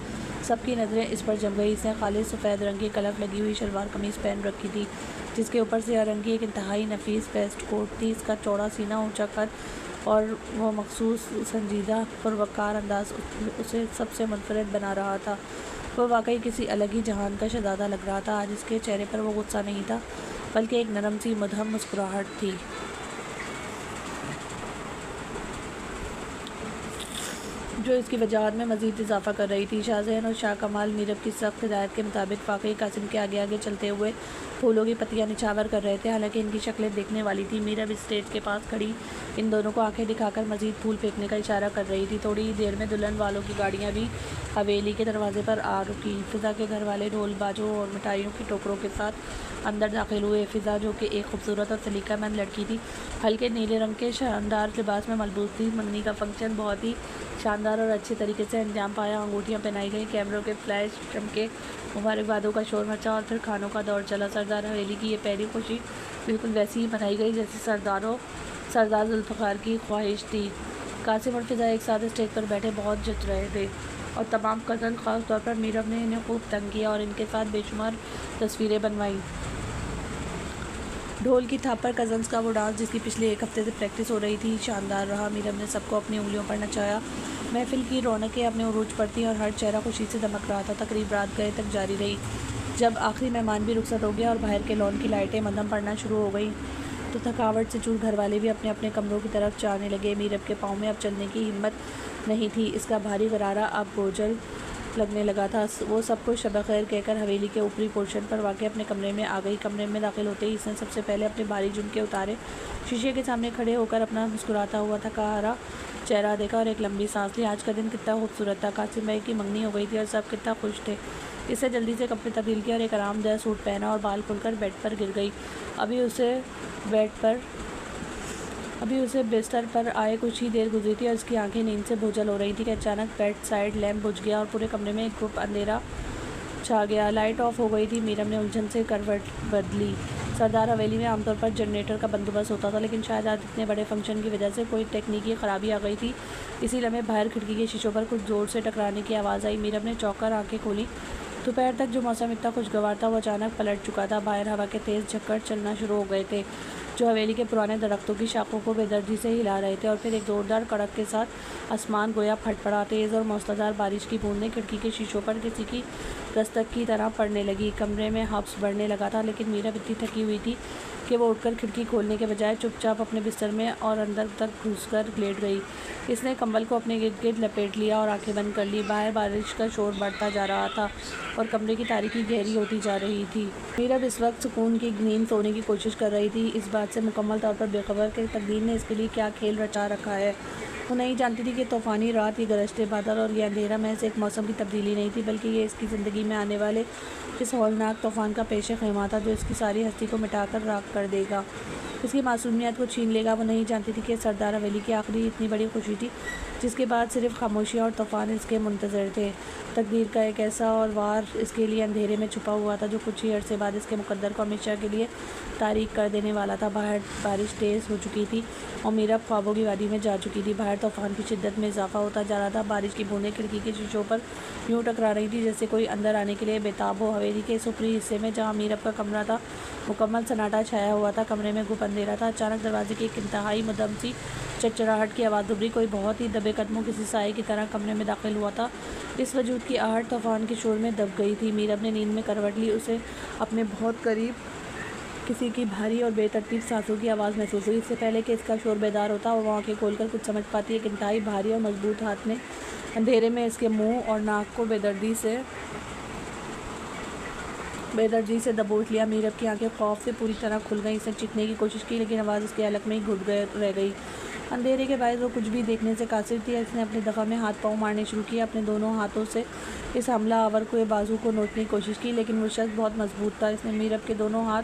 सबकी नज़रें इस पर जम गई। इसने खालिस सफ़ेद रंग की कलफ लगी हुई शलवार कमीज़ पहन रखी थी जिसके ऊपर से रंग की एक इंतहाई नफीस वेस्ट कोट थी। इसका चौड़ा सीना, ऊंचा कद और वो मखसूस संजीदा पुरवकार अंदाज उसे सबसे मुनफरिद बना रहा था। वह वाकई किसी अलग ही जहान का शहज़ादा लग रहा था। आज इसके चेहरे पर वो गुस्सा नहीं था बल्कि एक नरम सी मधम मुस्कुराहट थी। जो इसकी वजाहत में मज़ीद इजाफा कर रही थी। शाहजहान और शाह कमाल मीरब की सख्त हिदायत के मुताबिक वाकई कासिम के आगे आगे चलते हुए फूलों की पत्तियां निछावर कर रहे थे। हालांकि इनकी शक्लें देखने वाली थी। मीरब इस स्टेज के पास खड़ी इन दोनों को आंखें दिखाकर मज़ीद फूल फेंकने का इशारा कर रही थी। थोड़ी ही देर में दुल्हन वालों की गाड़ियाँ भी हवेली के दरवाजे पर आ रुकी। फ़िज़ा के घर वाले ढोल बाजों और मिठाइयों की टोकरों के साथ अंदर दाखिल हुए। फ़िज़ा जो कि एक खूबसूरत और सलीकामंद लड़की थी, हल्के नीले रंग के शानदार लिबास में मलबूस थी। मंगनी का फंक्शन बहुत ही शानदार और अच्छे तरीके से अंजाम पाया। अंगूठियाँ पहनाई गई, कैमरों के फ्लैश चमके, मुबारकबादों का शोर मचा और फिर खानों का दौर चला। सरदार हवेली की ये पहली खुशी बिल्कुल वैसी ही मनाई गई जैसे सरदार जुल्फ़िकार की ख्वाहिश थी। कासिम और फ़िज़ा एक साथ स्टेज पर बैठे बहुत जच रहे थे और तमाम कज़न ख़ास तौर पर मीरब ने इन्हें खूब तंग किया और इनके साथ बेशुमार तस्वीरें बनवाई। ढोल की थाप पर कज़न्स का वो डांस जिसकी पिछले एक हफ्ते से प्रैक्टिस हो रही थी शानदार रहा। मीरब ने सबको अपनी उंगलियों पर नचाया। महफिल की रौनकें अपने उरूज पर थीं और हर चेहरा खुशी से दमक रहा था। तकरीब रात गए तक जारी रही। जब आखिरी मेहमान भी रुखसत हो गया और बाहर के लॉन की लाइटें मद्धम पड़ना शुरू हो गई तो थकावट से चूर घर वाले भी अपने अपने कमरों की तरफ जाने लगे। मीरब के पाँव में अब चलने की हिम्मत नहीं थी। इसका भारी गरारा अब बोझल लगने लगा था। वो सबको शब खैर कहकर हवेली के ऊपरी पोर्शन पर वाक़ अपने कमरे में आ गई। कमरे में दाखिल होते ही इसने सबसे पहले अपने बारी झुमके उतारे, शीशे के सामने खड़े होकर अपना मुस्कुराता हुआ थका हारा चेहरा देखा और एक लंबी सांस ली। आज का दिन कितना खूबसूरत था। कासिम भाई की मंगनी हो गई थी और सब कितना खुश थे। इसने जल्दी से कपड़े तब्दील किया और एक आरामदेह सूट पहना और बाल खुलकर बेड पर गिर गई। अभी उसे बिस्तर पर आए कुछ ही देर गुजरी थी और इसकी आंखें नींद से बोझल हो रही थी कि अचानक बेड साइड लैंप बुझ गया और पूरे कमरे में एक ग्रुप अंधेरा छा गया। लाइट ऑफ हो गई थी। मीरब ने उलझन से करवट बदली। सरदार हवेली में आमतौर पर जनरेटर का बंदोबस्त होता था, लेकिन शायद आज इतने बड़े फंक्शन की वजह से कोई तकनीकी ख़राबी आ गई थी। इसी लम्हे बाहर खिड़की के शीशों पर कुछ ज़ोर से टकराने की आवाज़ आई। मीरब ने चौंक कर आँखें खोली। दोपहर तक जो मौसम इतना खुशगवार था वो अचानक पलट चुका था। बाहर हवा के तेज़ झक्कड़ चलना शुरू हो गए थे। जो हवेली के पुराने दरख्तों की शाखों को बेदर्दी से हिला रहे थे। और फिर एक ज़ोरदार कड़क के साथ आसमान गोया फट पड़ा। तेज़ और मूसलाधार बारिश की बूंदें खिड़की के शीशों पर किसी की दस्तक की तरह पड़ने लगी। कमरे में हब्स बढ़ने लगा था, लेकिन मीरब इतनी थकी हुई थी कि वो उठकर खिड़की खोलने के बजाय चुपचाप अपने बिस्तर में और अंदर तक घुसकर लेट गई। इसने कंबल को अपने गिर्द गिर्द लपेट लिया और आंखें बंद कर ली। बाहर बारिश का शोर बढ़ता जा रहा था और कमरे की तारीकी गहरी होती जा रही थी। मीरब इस वक्त सुकून की नींद सोने की कोशिश कर रही थी, इस बात से मुकम्मल तौर पर बेखबर कि तकदीर ने इसके लिए क्या खेल रचा रखा है। वो नहीं जानती थी कि तूफ़ानी रात, ये गरजते बादल और ये अंधेरा महज एक मौसम की तब्दीली नहीं थी, बल्कि ये इसकी ज़िंदगी में आने वाले इस हौलनाक तूफ़ान का पेशे ख़ैमा था जो इसकी सारी हस्ती को मिटाकर राख कर देगा, इसकी मासूमियत को छीन लेगा। वो नहीं जानती थी कि सरदार हवेली की आखिरी इतनी बड़ी खुशी थी जिसके बाद सिर्फ खामोशी और तूफ़ान इसके मुंतज़र थे। तकदीर का एक ऐसा और वार इसके लिए अंधेरे में छुपा हुआ था जो कुछ ही अरसे बाद इसके मुकद्दर को हमेशा के लिए तारीक कर देने वाला था। बाहर बारिश तेज़ हो चुकी थी और मीरब ख्वाबों की वादी में जा चुकी थी। बाहर तूफ़ान की शिद्दत में इजाफा होता जा रहा था। बारिश की बूंदें खिड़की के शीशों पर यूँ टकरा रही थी जैसे कोई अंदर आने के लिए बेताब हो। हवेली के इस ऊपरी हिस्से में जहाँ मीरब का कमरा था, मुकम्मल सन्नाटा छाया हुआ था। कमरे में गुप अंधेरा था। अचानक दरवाजे की एक इंतहाई मध्यम सी चरचराहट की आवाज़ उभरी। कोई बहुत ही दबे कदमों किसी साए की तरह कमरे में दाखिल हुआ था। इस वजूद की आहट तूफ़ान के शोर में दब गई थी। मीरब ने नींद में करवट ली। उसे अपने बहुत करीब किसी की भारी और बेतरतीब सांसों की आवाज़ महसूस हुई। इससे पहले कि इसका शोर बेदार होता और वह आँखें खोलकर कुछ समझ पाती, एक इंतहाई भारी और मजबूत हाथ ने अंधेरे में इसके मुंह और नाक को बेदर्दी से दबोच लिया। मीरब की आंखें खौफ से पूरी तरह खुल गईं। इसने चीखने की कोशिश की, लेकिन आवाज़ उसके हलक में ही घुट रह गई। अंधेरे के बायस वो कुछ भी देखने से कासिर थी। इसने अपने दफ़ा में हाथ पाँव मारने शुरू किए। अपने दोनों हाथों से इस हमला आवर को बाजू को नोचने की कोशिश की, लेकिन वो शख्स बहुत मजबूत था। इसने मीरब के दोनों हाथ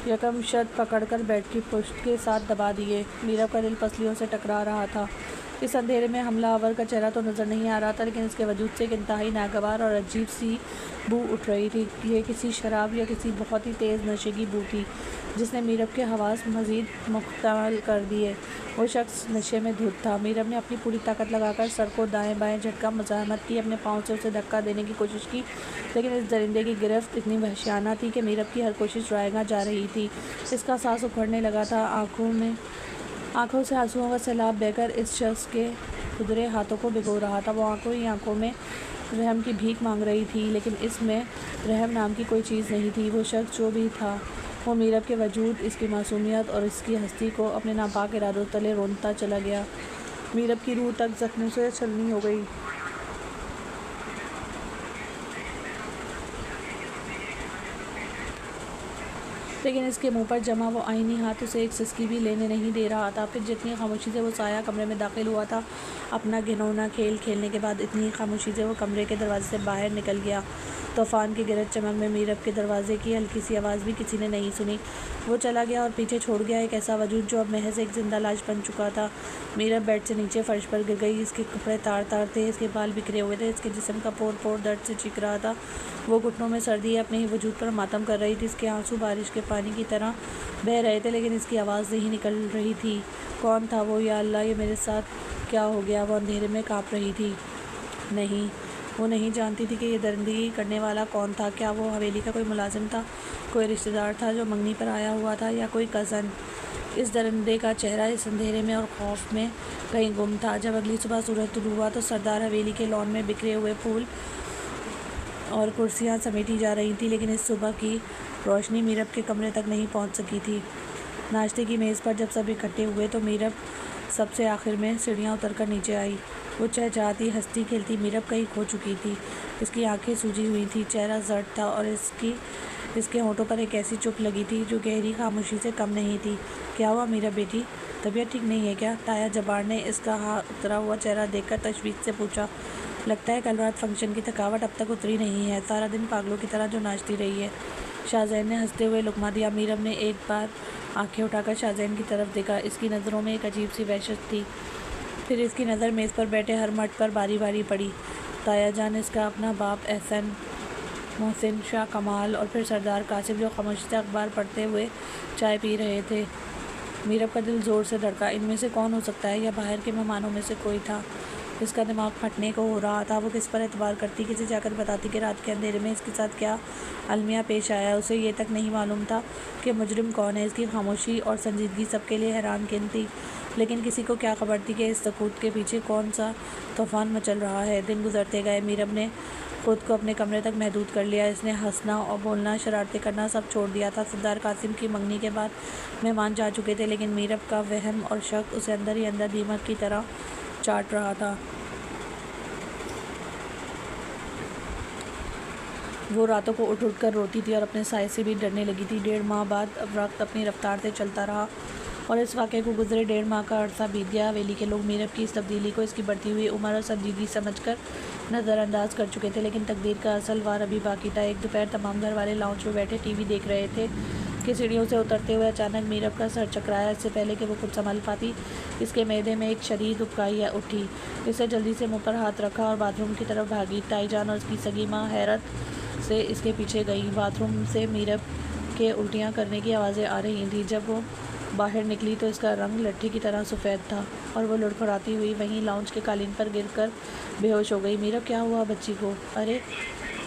यकमशत पकड़कर बेड की पुष्ट के साथ दबा दिए। मीरब का दिल पसलियों से टकरा रहा था। इस अंधेरे में हमलावर का चेहरा तो नज़र नहीं आ रहा था, लेकिन इसके वजूद से एक इंतहाई नागवार और अजीब सी बू उठ रही थी। ये किसी शराब या किसी बहुत ही तेज़ नशे की बू थी जिसने मीरब के हवास मज़ीद मुख्तमल कर दिए। वो शख्स नशे में धुत था। मीरब ने अपनी पूरी ताकत लगाकर सर को दाएं बाएं झटका मज़ाहमत की, अपने पाँव से उसे धक्का देने की कोशिश की, लेकिन इस दरिंदे की गिरफ्त इतनी वहशियाना थी कि मीरब की हर कोशिश रायगा जा रही थी। इसका सांस उखड़ने लगा था। आँखों से आंसुओं का सैलाब बहकर इस शख्स के खुदरे हाथों को भिगो रहा था। वो आंखों ही आंखों में रहम की भीख मांग रही थी, लेकिन इसमें रहम नाम की कोई चीज़ नहीं थी। वो शख्स जो भी था, वो मीरब के वजूद, इसकी मासूमियत और इसकी हस्ती को अपने नापाक इरादों तले रोंदता चला गया। मीरब की रूह तक जख्मों से छलनी हो गई। लेकिन इसके मुंह पर जमा वो आईनी हाथ उसे एक सिसकी भी लेने नहीं दे रहा था। फिर जितनी खामोशी से वो साया कमरे में दाखिल हुआ था, अपना घिनौना खेल खेलने के बाद इतनी खामोशी से वो कमरे के दरवाजे से बाहर निकल गया। तूफ़ान की गरज चमक में मीरब के दरवाजे की हल्की सी आवाज़ भी किसी ने नहीं सुनी। वो चला गया और पीछे छोड़ गया एक ऐसा वजूद जो अब महज एक जिंदा लाश बन चुका था। मीरब बेड से नीचे फर्श पर गिर गई। इसके कपड़े तार तार थे, इसके बाल बिखरे हुए थे, इसके जिस्म का पोर पोर दर्द से चीख रहा था। वो घुटनों में सर्दी अपने ही वजूद पर मातम कर रही थी। इसके आंसू बारिश के पानी की तरह बह रहे थे, लेकिन इसकी आवाज़ नहीं निकल रही थी। कौन था वो? या अल्लाह, ये मेरे साथ क्या हो गया? वो अंधेरे में काँप रही थी। नहीं, वो नहीं जानती थी कि ये दरिंदगी करने वाला कौन था। क्या वो हवेली का कोई मुलाजिम था, कोई रिश्तेदार था जो मंगनी पर आया हुआ था, या कोई कज़न? इस दरिंदे का चेहरा इस अंधेरे में और खौफ में कहीं गुम था। जब अगली सुबह सूरज तुलू हुआ तो सरदार हवेली के लॉन में बिखरे हुए फूल और कुर्सियाँ समेटी जा रही थी, लेकिन इस सुबह की रोशनी मीरब के कमरे तक नहीं पहुंच सकी थी। नाश्ते की मेज़ पर जब सब इकट्ठे हुए तो मीरब सबसे आखिर में सीढ़ियाँ उतरकर नीचे आई। वो चहचहाती हंसती खेलती मीरब कहीं खो चुकी थी। इसकी आंखें सूजी हुई थी, चेहरा जर्द था और इसके होंठों पर एक ऐसी चुप लगी थी जो गहरी खामोशी से कम नहीं थी। क्या हुआ मीरब बेटी, तबीयत ठीक नहीं है क्या? ताया जबार ने इसका उतरा हुआ चेहरा देखकर तशवीश से पूछा। लगता है कल रात फंक्शन की थकावट अब तक उतरी नहीं है, सारा दिन पागलों की तरह जो नाचती रही है। शाहजैन ने हंसते हुए लुकमा दिया। मीरब ने एक बार आंखें उठाकर शाहजैन की तरफ देखा। इसकी नज़रों में एक अजीब सी वहशत थी। फिर इसकी नज़र मेज़ पर बैठे हर मर्द पर बारी बारी पड़ी। ताया जान, इसका अपना बाप एहसन, मोहसिन, शाह कमाल और फिर सरदार कासिम जो खामोशी से अखबार पढ़ते हुए चाय पी रहे थे। मीरब का दिल ज़ोर से धड़का। इनमें से कौन हो सकता है, या बाहर के मेहमानों में से कोई था? इसका दिमाग फटने को हो रहा था। वो किस पर एतबार करती, किसे जाकर बताती कि रात के अंधेरे में इसके साथ क्या अलमिया पेश आया। उसे ये तक नहीं मालूम था कि मुजरिम कौन है। इसकी खामोशी और संजीदगी सबके लिए हैरानकुन थी, लेकिन किसी को क्या खबर थी कि इस सकूत के पीछे कौन सा तूफान मचल रहा है। दिन गुजरते गए। मीरब ने खुद को अपने कमरे तक महदूद कर लिया। इसने हंसना और बोलना, शरारतें करना सब छोड़ दिया था। सरदार कासिम की मंगनी के बाद मेहमान जा चुके थे, लेकिन मीरब का वहम और शक उसे अंदर ही अंदर दीमक की तरह चाट रहा था। वो रातों को उठ कर रोती थी और अपने साए से भी डरने लगी थी। 1.5 माह बाद अब वक्त अपनी रफ्तार से चलता रहा और इस वाक़े को गुजरे 1.5 माह का अरसा बीत गया। हवेली के लोग मीरब की इस तब्दीली को इसकी बढ़ती हुई उम्र और संजीदगी समझकर नज़रअंदाज कर चुके थे, लेकिन तकदीर का असल वार अभी बाकी था। एक दोपहर तमाम घर वाले लाउंज में बैठे टीवी देख रहे थे कि सीढ़ियों से उतरते हुए अचानक मीरब का सर चकराया। इससे पहले कि वो खुद संभल पाती, इसके मैदे में एक शदीद उबकाई उठी। इसने जल्दी से मुँह पर हाथ रखा और बाथरूम की तरफ भागी। ताईजान और उसकी सगी माँ हैरत से इसके पीछे गई। बाथरूम से मीरब के उल्टियाँ करने की आवाज़ें आ रही थीं। जब वो बाहर निकली तो इसका रंग लट्ठी की तरह सफ़ेद था और वो लुढ़खड़ाती हुई वहीं लाउंज के कालीन पर गिरकर बेहोश हो गई। मीरब, क्या हुआ बच्ची को? अरे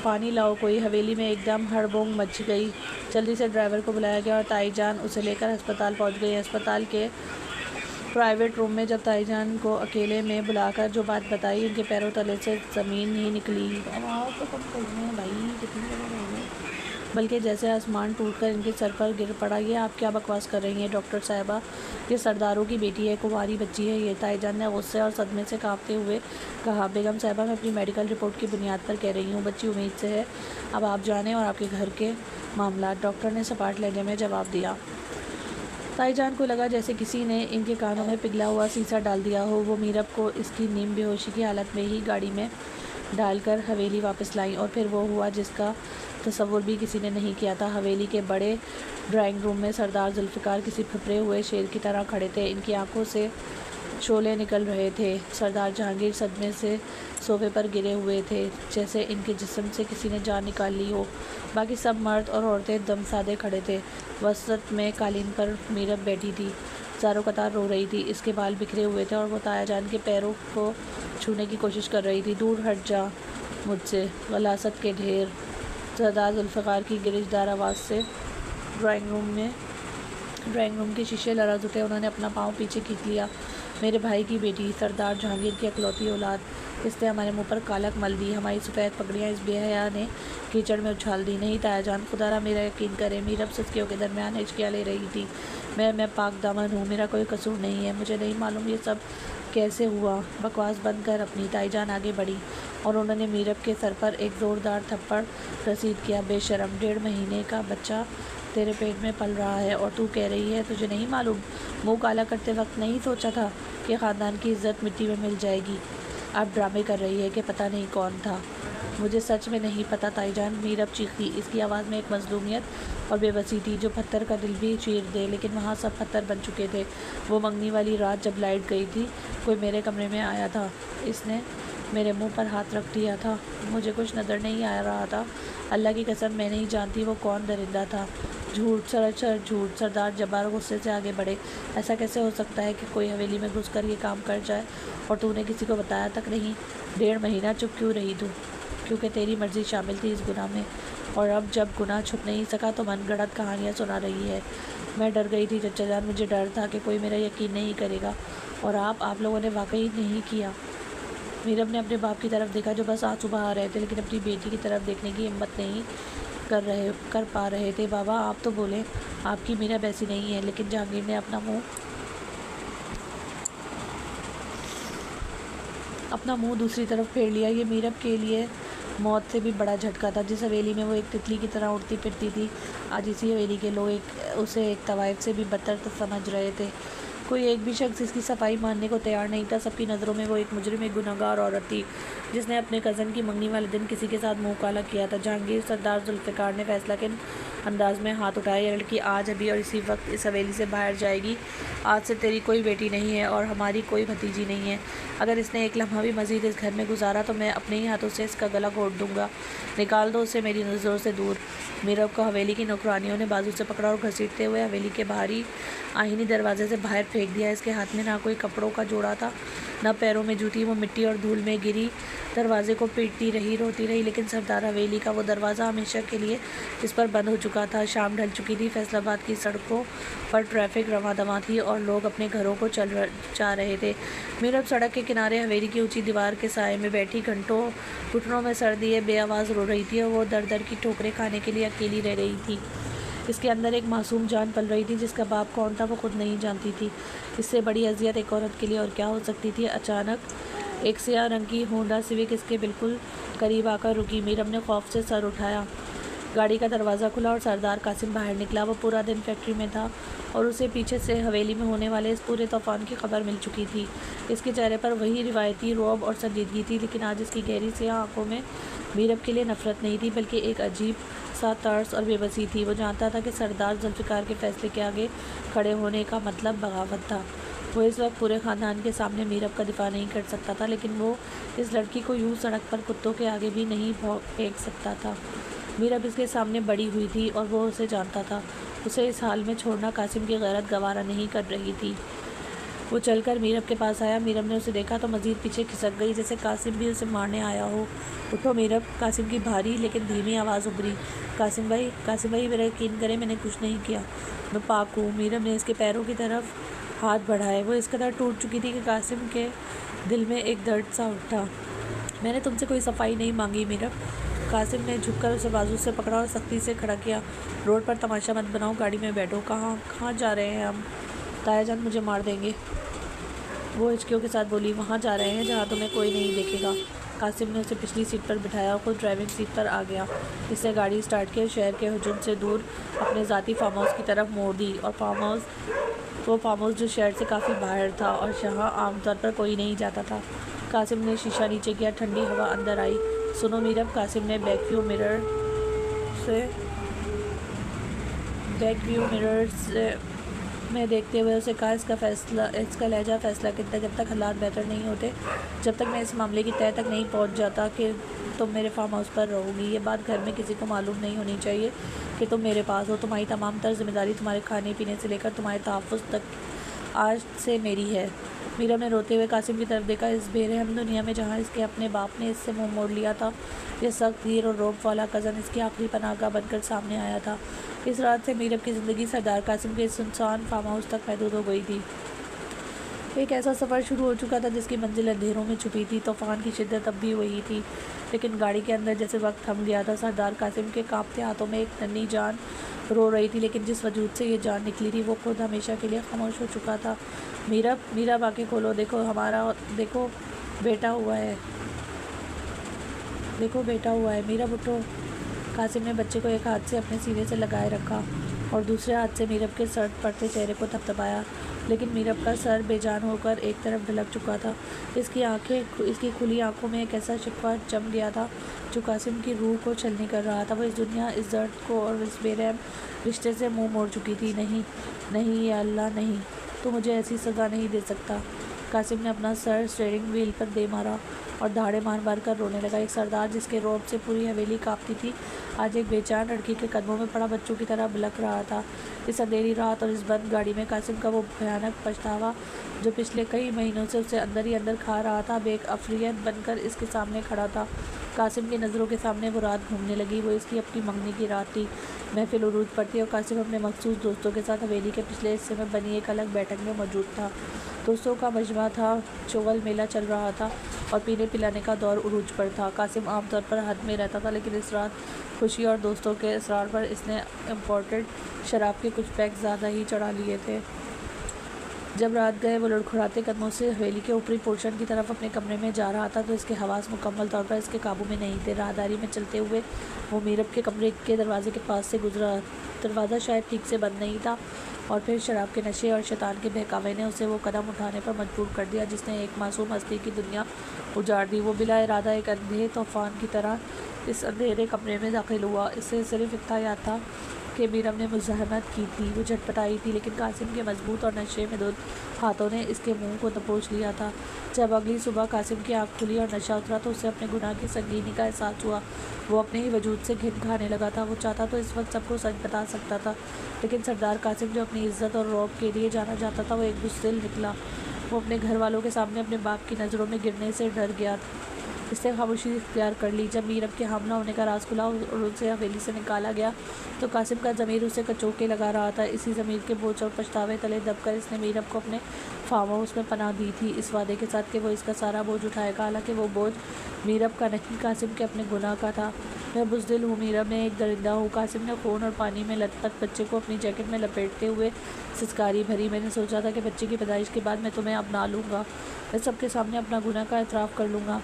पानी लाओ कोई। हवेली में एकदम हड़बोंग मच गई। जल्दी से ड्राइवर को बुलाया गया और ताईजान उसे लेकर अस्पताल पहुंच गई। अस्पताल के प्राइवेट रूम में जब ताईजान को अकेले में बुलाकर जो बात बताई, इनके पैरों तले से ज़मीन ही निकली। आवाज़ तो कम करिए भाई, कितनी जगह है, बल्कि जैसे आसमान टूटकर इनके सर पर गिर पड़ा। ये आप क्या बकवास कर रही हैं डॉक्टर साहिबा? ये सरदारों की बेटी है, कुंवारी बच्ची है ये। ताईजान ने गुस्से और सदमे से कांपते हुए कहा। बेगम साहिबा, मैं अपनी मेडिकल रिपोर्ट की बुनियाद पर कह रही हूँ। बच्ची उम्मीद से है। अब आप जानें और आपके घर के मामला, डॉक्टर ने सपाट लहजे में जवाब दिया। ताईजान को लगा जैसे किसी ने इनके कानों में पिघला हुआ शीशा डाल दिया हो। वो मीरब को इसकी नीम बेहोशी की हालत में ही गाड़ी में डालकर हवेली वापस लाई और फिर वो हुआ जिसका तसव्वुर भी किसी ने नहीं किया था। हवेली के बड़े ड्राइंग रूम में सरदार जुल्फ़िकार किसी फिपरे हुए शेर की तरह खड़े थे। इनकी आंखों से शोले निकल रहे थे। सरदार जहांगीर सदमे से सोफे पर गिरे हुए थे, जैसे इनके जिस्म से किसी ने जान निकाल ली हो। बाकी सब मर्द और औरतें दम साधे खड़े थे। वसत में कालीन पर मीरब बैठी थी, ज़ारो कतार रो रही थी। इसके बाल बिखरे हुए थे और वो तायाजान के पैरों को छूने की कोशिश कर रही थी। दूर हट जा मुझसे, गलासत के ढेर। सरदार जुल्फ़िकार की गिरिजदार आवाज़ से ड्राइंग रूम के शीशे लरज़ उठे। उन्होंने अपना पाँव पीछे खींच लिया। मेरे भाई की बेटी, सरदार जहांगीर की अकलौती औलाद, इसने हमारे मुंह पर कालक मल दी। हमारी सफ़ेद पगड़ियाँ इस बेहया ने कीचड़ में उछाल दी। नहीं तायाजान, खुदारा मेरा यकीन करे। मीरब सिसकियों के दरमियान हिचकियाँ ले रही थी। मैं पाक दामन हूँ, मेरा कोई कसूर नहीं है। मुझे नहीं मालूम ये सब कैसे हुआ। बकवास बंद कर अपनी। ताईजान आगे बढ़ी और उन्होंने मीरब के सर पर एक ज़ोरदार थप्पड़ रसीद किया। बेशरम, 1.5 महीने का बच्चा तेरे पेट में पल रहा है और तू कह रही है तुझे नहीं मालूम? मुंह काला करते वक्त नहीं सोचा था कि ख़ानदान की इज्जत मिट्टी में मिल जाएगी? अब ड्रामे कर रही है कि पता नहीं कौन था। मुझे सच में नहीं पता ताईजान, मीरब चीखी। इसकी आवाज़ में एक मज़लूमियत और बेबसी थी जो पत्थर का दिल भी चीर दे, लेकिन वहाँ सब पत्थर बन चुके थे। वो मंगनी वाली रात जब लाइट गई थी, कोई मेरे कमरे में आया था। इसने मेरे मुंह पर हाथ रख दिया था। मुझे कुछ नज़र नहीं आ रहा था। अल्लाह की कसम, मैं नहीं जानती वो कौन दरिंदा था। झूठ, सरासर झूठ। सरदार जब्बार गुस्से से आगे बढ़े। ऐसा कैसे हो सकता है कि कोई हवेली में घुसकर ये काम कर जाए और तूने किसी को बताया तक नहीं? 1.5 महीना चुप क्यों रही तू? क्योंकि तेरी मर्ज़ी शामिल थी इस गुनाह में, और अब जब गुनाह छुप नहीं सका तो मन गढ़ंत कहानियाँ सुना रही है। मैं डर गई थी चचा जान, मुझे डर था कि कोई मेरा यकीन नहीं करेगा, और आप लोगों ने वाकई नहीं किया। मीरब ने अपने बाप की तरफ देखा जो बस आंसू बहा रहे थे, लेकिन अपनी बेटी की तरफ देखने की हिम्मत नहीं कर पा रहे थे। बाबा आप तो बोले, आपकी मीरब ऐसी नहीं है। लेकिन जहांगीर ने अपना मुंह दूसरी तरफ फेर लिया। ये मीरब के लिए मौत से भी बड़ा झटका था। जिस हवेली में वो एक तितली की तरह उड़ती फिरती थी, आज इसी हवेली के लोग उसे एक तवाइफ से भी बदतर समझ रहे थे। कोई एक भी शख्स इसकी सफाई मानने को तैयार नहीं था। सबकी नज़रों में वो एक मुजरिम, एक गुनहगार औरत थी जिसने अपने कज़न की मंगनी वाले दिन किसी के साथ मुंह काला किया था। जहांगीर, सरदार जुल्फ़िकार ने फैसला किन अंदाज में हाथ उठाया। ये लड़की आज अभी और इसी वक्त इस हवेली से बाहर जाएगी। आज से तेरी कोई बेटी नहीं है और हमारी कोई भतीजी नहीं है। अगर इसने एक लम्हा भी मज़ीद इस घर में गुजारा तो मैं अपने ही हाथों से इसका गला घोट दूंगा। निकाल दो उसे मेरी नज़रों से दूर। मीरब को हवेली की नौकरानियों ने बाजू से पकड़ा और घसीटते हुए हवेली के बाहरी आहिनी दरवाजे से बाहर फेंक दिया। इसके हाथ में ना कोई कपड़ों का जोड़ा था, न पैरों में जूती। वो मिट्टी और धूल में गिरी दरवाजे को पीटती रही, रोती रही, लेकिन सरदार हवेली का वो दरवाज़ा हमेशा के लिए इस पर बंद हो चुका था। शाम ढल चुकी थी। फैसलाबाद की सड़कों पर ट्रैफिक रवां-दवां थी और लोग अपने घरों को जा रहे थे। मीरब सड़क के किनारे हवेली की ऊंची दीवार के साए में बैठी घंटों घुटनों में सर दिए बेआवाज़ रो रही थी और वो दर दर की ठोकरें खाने के लिए अकेली रह रही थी। इसके अंदर एक मासूम जान पल रही थी जिसका बाप कौन था वो खुद नहीं जानती थी। इससे बड़ी अजियत एक औरत के लिए और क्या हो सकती थी। अचानक एक स्याह रंग की होंडा सिविक इसके बिल्कुल करीब आकर रुकी। मीरब ने खौफ से सर उठाया। गाड़ी का दरवाज़ा खुला और सरदार कासिम बाहर निकला। वो पूरा दिन फैक्ट्री में था और उसे पीछे से हवेली में होने वाले इस पूरे तूफान की खबर मिल चुकी थी। इसके चेहरे पर वही रिवायती रौब और संजीदगी थी, लेकिन आज इसकी गहरी स्याह आंखों में मीरब के लिए नफरत नहीं थी बल्कि एक अजीब सा तर्स और बेबसी थी। वो जानता था कि सरदार जुल्फ़िकार के फैसले के आगे खड़े होने का मतलब बगावत था। वो इस वक्त पूरे ख़ानदान के सामने मीरब का दिफा नहीं कर सकता था, लेकिन वो इस लड़की को यूँ सड़क पर कुत्तों के आगे भी नहीं फेंक सकता था। मीरब इसके सामने बड़ी हुई थी और वो उसे जानता था। उसे इस हाल में छोड़ना कासिम की गैरत गवारा नहीं कर रही थी। वो चलकर मीरब के पास आया। मीरब ने उसे देखा तो मज़ीद पीछे खिसक गई, जैसे कासिम भी उसे मारने आया हो। उठो मीरब, कासिम की भारी लेकिन धीमी आवाज़ उभरी। कासिम भाई मेरा यकीन करें, मैंने कुछ नहीं किया, मैं पाक हूँ। मीरब ने इसके पैरों की तरफ हाथ बढ़ाए। वो इस कदर टूट चुकी थी कि कासिम के दिल में एक दर्द सा उठा। मैंने तुमसे कोई सफाई नहीं मांगी मीरब। कासिम ने झुककर उसे बाजू से पकड़ा और सख्ती से खड़ा किया। रोड पर तमाशा मत बनाओ, गाड़ी में बैठो। कहाँ जा रहे हैं हम? ताया जान मुझे मार देंगे, वो हिचकियों के साथ बोली। वहाँ जा रहे हैं जहाँ तुम्हें कोई नहीं देखेगा। कासिम ने उसे पिछली सीट पर बिठाया और खुद ड्राइविंग सीट पर आ गया। इससे गाड़ी स्टार्ट किए शहर के हुजूम से दूर अपने ज़ाती फार्म हाउस की तरफ मोड़ दी। और वो फार्म हाउस जो शहर से काफ़ी बाहर था और जहाँ आमतौर पर कोई नहीं जाता था। कासिम ने शीशा नीचे किया, ठंडी हवा अंदर आई। सुनो मीरब, कासिम ने बैकव्यू मिरर से में देखते हुए उसे कहा, इसका लहजा फैसला कितना। जब तक हालात बेहतर नहीं होते, जब तक मैं इस मामले की तह तक नहीं पहुंच जाता कि तुम मेरे फार्म हाउस पर रहोगी, ये बात घर में किसी को मालूम नहीं होनी चाहिए कि तुम मेरे पास हो। तुम्हारी तमाम तर जिम्मेदारी तुम्हारे खाने पीने से लेकर तुम्हारे तहफ़्फ़ुज़ तक आज से मेरी है। मीरब ने रोते हुए कासिम की तरफ देखा। इस बेरहम दुनिया में जहाँ इसके अपने बाप ने इससे मुँह मोड़ लिया था, ये सख्त हीर और रौब वाला कज़न इसकी आखिरी पनाहगाह बनकर सामने आया था। इस रात से मीरब की ज़िंदगी सरदार कासिम के सुनसान फार्म हाउस तक महदूद हो गई थी। एक ऐसा सफ़र शुरू हो चुका था जिसकी मंजिल अंधेरों में छुपी थी। तूफ़ान की शिद्दत अब भी वही थी, लेकिन गाड़ी के अंदर जैसे वक्त थम गया था। सरदार कासिम के कांपते हाथों में एक नन्ही जान रो रही थी, लेकिन जिस वजूद से ये जान निकली थी वो खुद हमेशा के लिए खामोश हो चुका था। मीरब आंखें खोलो, देखो बेटा हुआ है। मीरब उठो। कासिम ने बच्चे को एक हाथ से अपने सीने से लगाए रखा और दूसरे हाथ से मीरब के सर पड़ते चेहरे को थपथपाया, लेकिन मीरब का सर बेजान होकर एक तरफ ढलक चुका था। इसकी खुली आंखों में एक ऐसा शिकवा जम गया था जो कासिम की रूह को छलनी कर रहा था। वो इस दुनिया, इस दर्द को और इस बेरहम रिश्ते से मुंह मोड़ चुकी थी। नहीं या अल्लाह, नहीं, तो मुझे ऐसी सज़ा नहीं दे सकता। कासिम ने अपना सर स्टीयरिंग व्हील पर दे मारा और धाड़े मार कर रोने लगा। एक सरदार जिसके रौब से पूरी हवेली कांपती थी, आज एक बेचान लड़की के कदमों में पड़ा बच्चों की तरह बिलख रहा था। इस अंधेरी रात और इस बंद गाड़ी में कासिम का वो भयानक पछतावा जो पिछले कई महीनों से उसे अंदर ही अंदर खा रहा था, बेअफरियत बनकर इसके सामने खड़ा था। कासिम की नज़रों के सामने वो रात घूमने लगी। वो इसकी अपनी मंगनी की रात थी। महफिल उरूज पर थी और कासिम अपने मखसूस दोस्तों के साथ हवेली के पिछले हिस्से में बनी एक अलग बैठक में मौजूद था। दोस्तों का मजमा था, चोगल मेला चल रहा था और पीने पिलाने का दौर उरूज पर था। कासिम आमतौर पर हद में रहता था, लेकिन इस रात खुशी और दोस्तों के इसरार पर इसने इम्पोर्टेड शराब के कुछ पैक ज़्यादा ही चढ़ा लिए थे। जब रात गए वो लड़खड़ाते कदमों से हवेली के ऊपरी पोर्शन की तरफ अपने कमरे में जा रहा था, तो इसके हवास मुकम्मल तौर पर इसके काबू में नहीं थे। राहदारी में चलते हुए वो मीरब के कमरे के दरवाजे के पास से गुजरा। दरवाज़ा शायद ठीक से बंद नहीं था और फिर शराब के नशे और शैतान के बहकावे ने उसे वो कदम उठाने पर मजबूर कर दिया जिसने एक मासूम हस्ती की दुनिया उजाड़ दी। वो बिला इरादा एक अंधे तूफान की तरह इस अंधेरे कमरे में दाखिल हुआ। इससे सिर्फ इतना याद था कि मीरब ने मुज़ाहमत की थी, वो झटपटाई थी, लेकिन कासिम के मजबूत और नशे में दो हाथों ने इसके मुंह को दबोच लिया था। जब अगली सुबह कासिम की आँख खुली और नशा उतरा तो उसे अपने गुनाह की संगीनी का एहसास हुआ। वो अपने ही वजूद से घिन खाने लगा था। वो चाहता तो इस वक्त सबको सच बता सकता था, लेकिन सरदार कासिम जो अपनी इज्जत और रौब के लिए जाना जाता था, वो एक बुज़दिल निकला। वो अपने घर वालों के सामने अपने बाप की नज़रों में गिरने से डर गया। इसने खामोशी इख्तियार कर ली। जब मीरब के हमला होने का राज खुला और उसे हवेली से निकाला गया तो कासिम का ज़मीर उसे कचोके लगा रहा था। इसी ज़मीर के बोझ और पछतावे तले दबकर इसने मीरब को अपने फार्म हाउस में पनाह दी थी, इस वादे के साथ कि वो इसका सारा बोझ उठाएगा। हालांकि वो बोझ मीरब का नहीं, कासिम के अपने गुनाह का था। मैं बुज़दिल हूँ मीरब, मैं एक दरिंदा हूँ। कासिम ने खून और पानी में लथपथ बच्चे को अपनी जैकेट में लपेटते हुए सिसकारी भरी। मैंने सोचा था कि बच्चे की पैदाइश के बाद मैं तुम्हें अपना लूँगा, मैं सबके सामने अपना गुनाह का एतराफ़ कर लूँगा,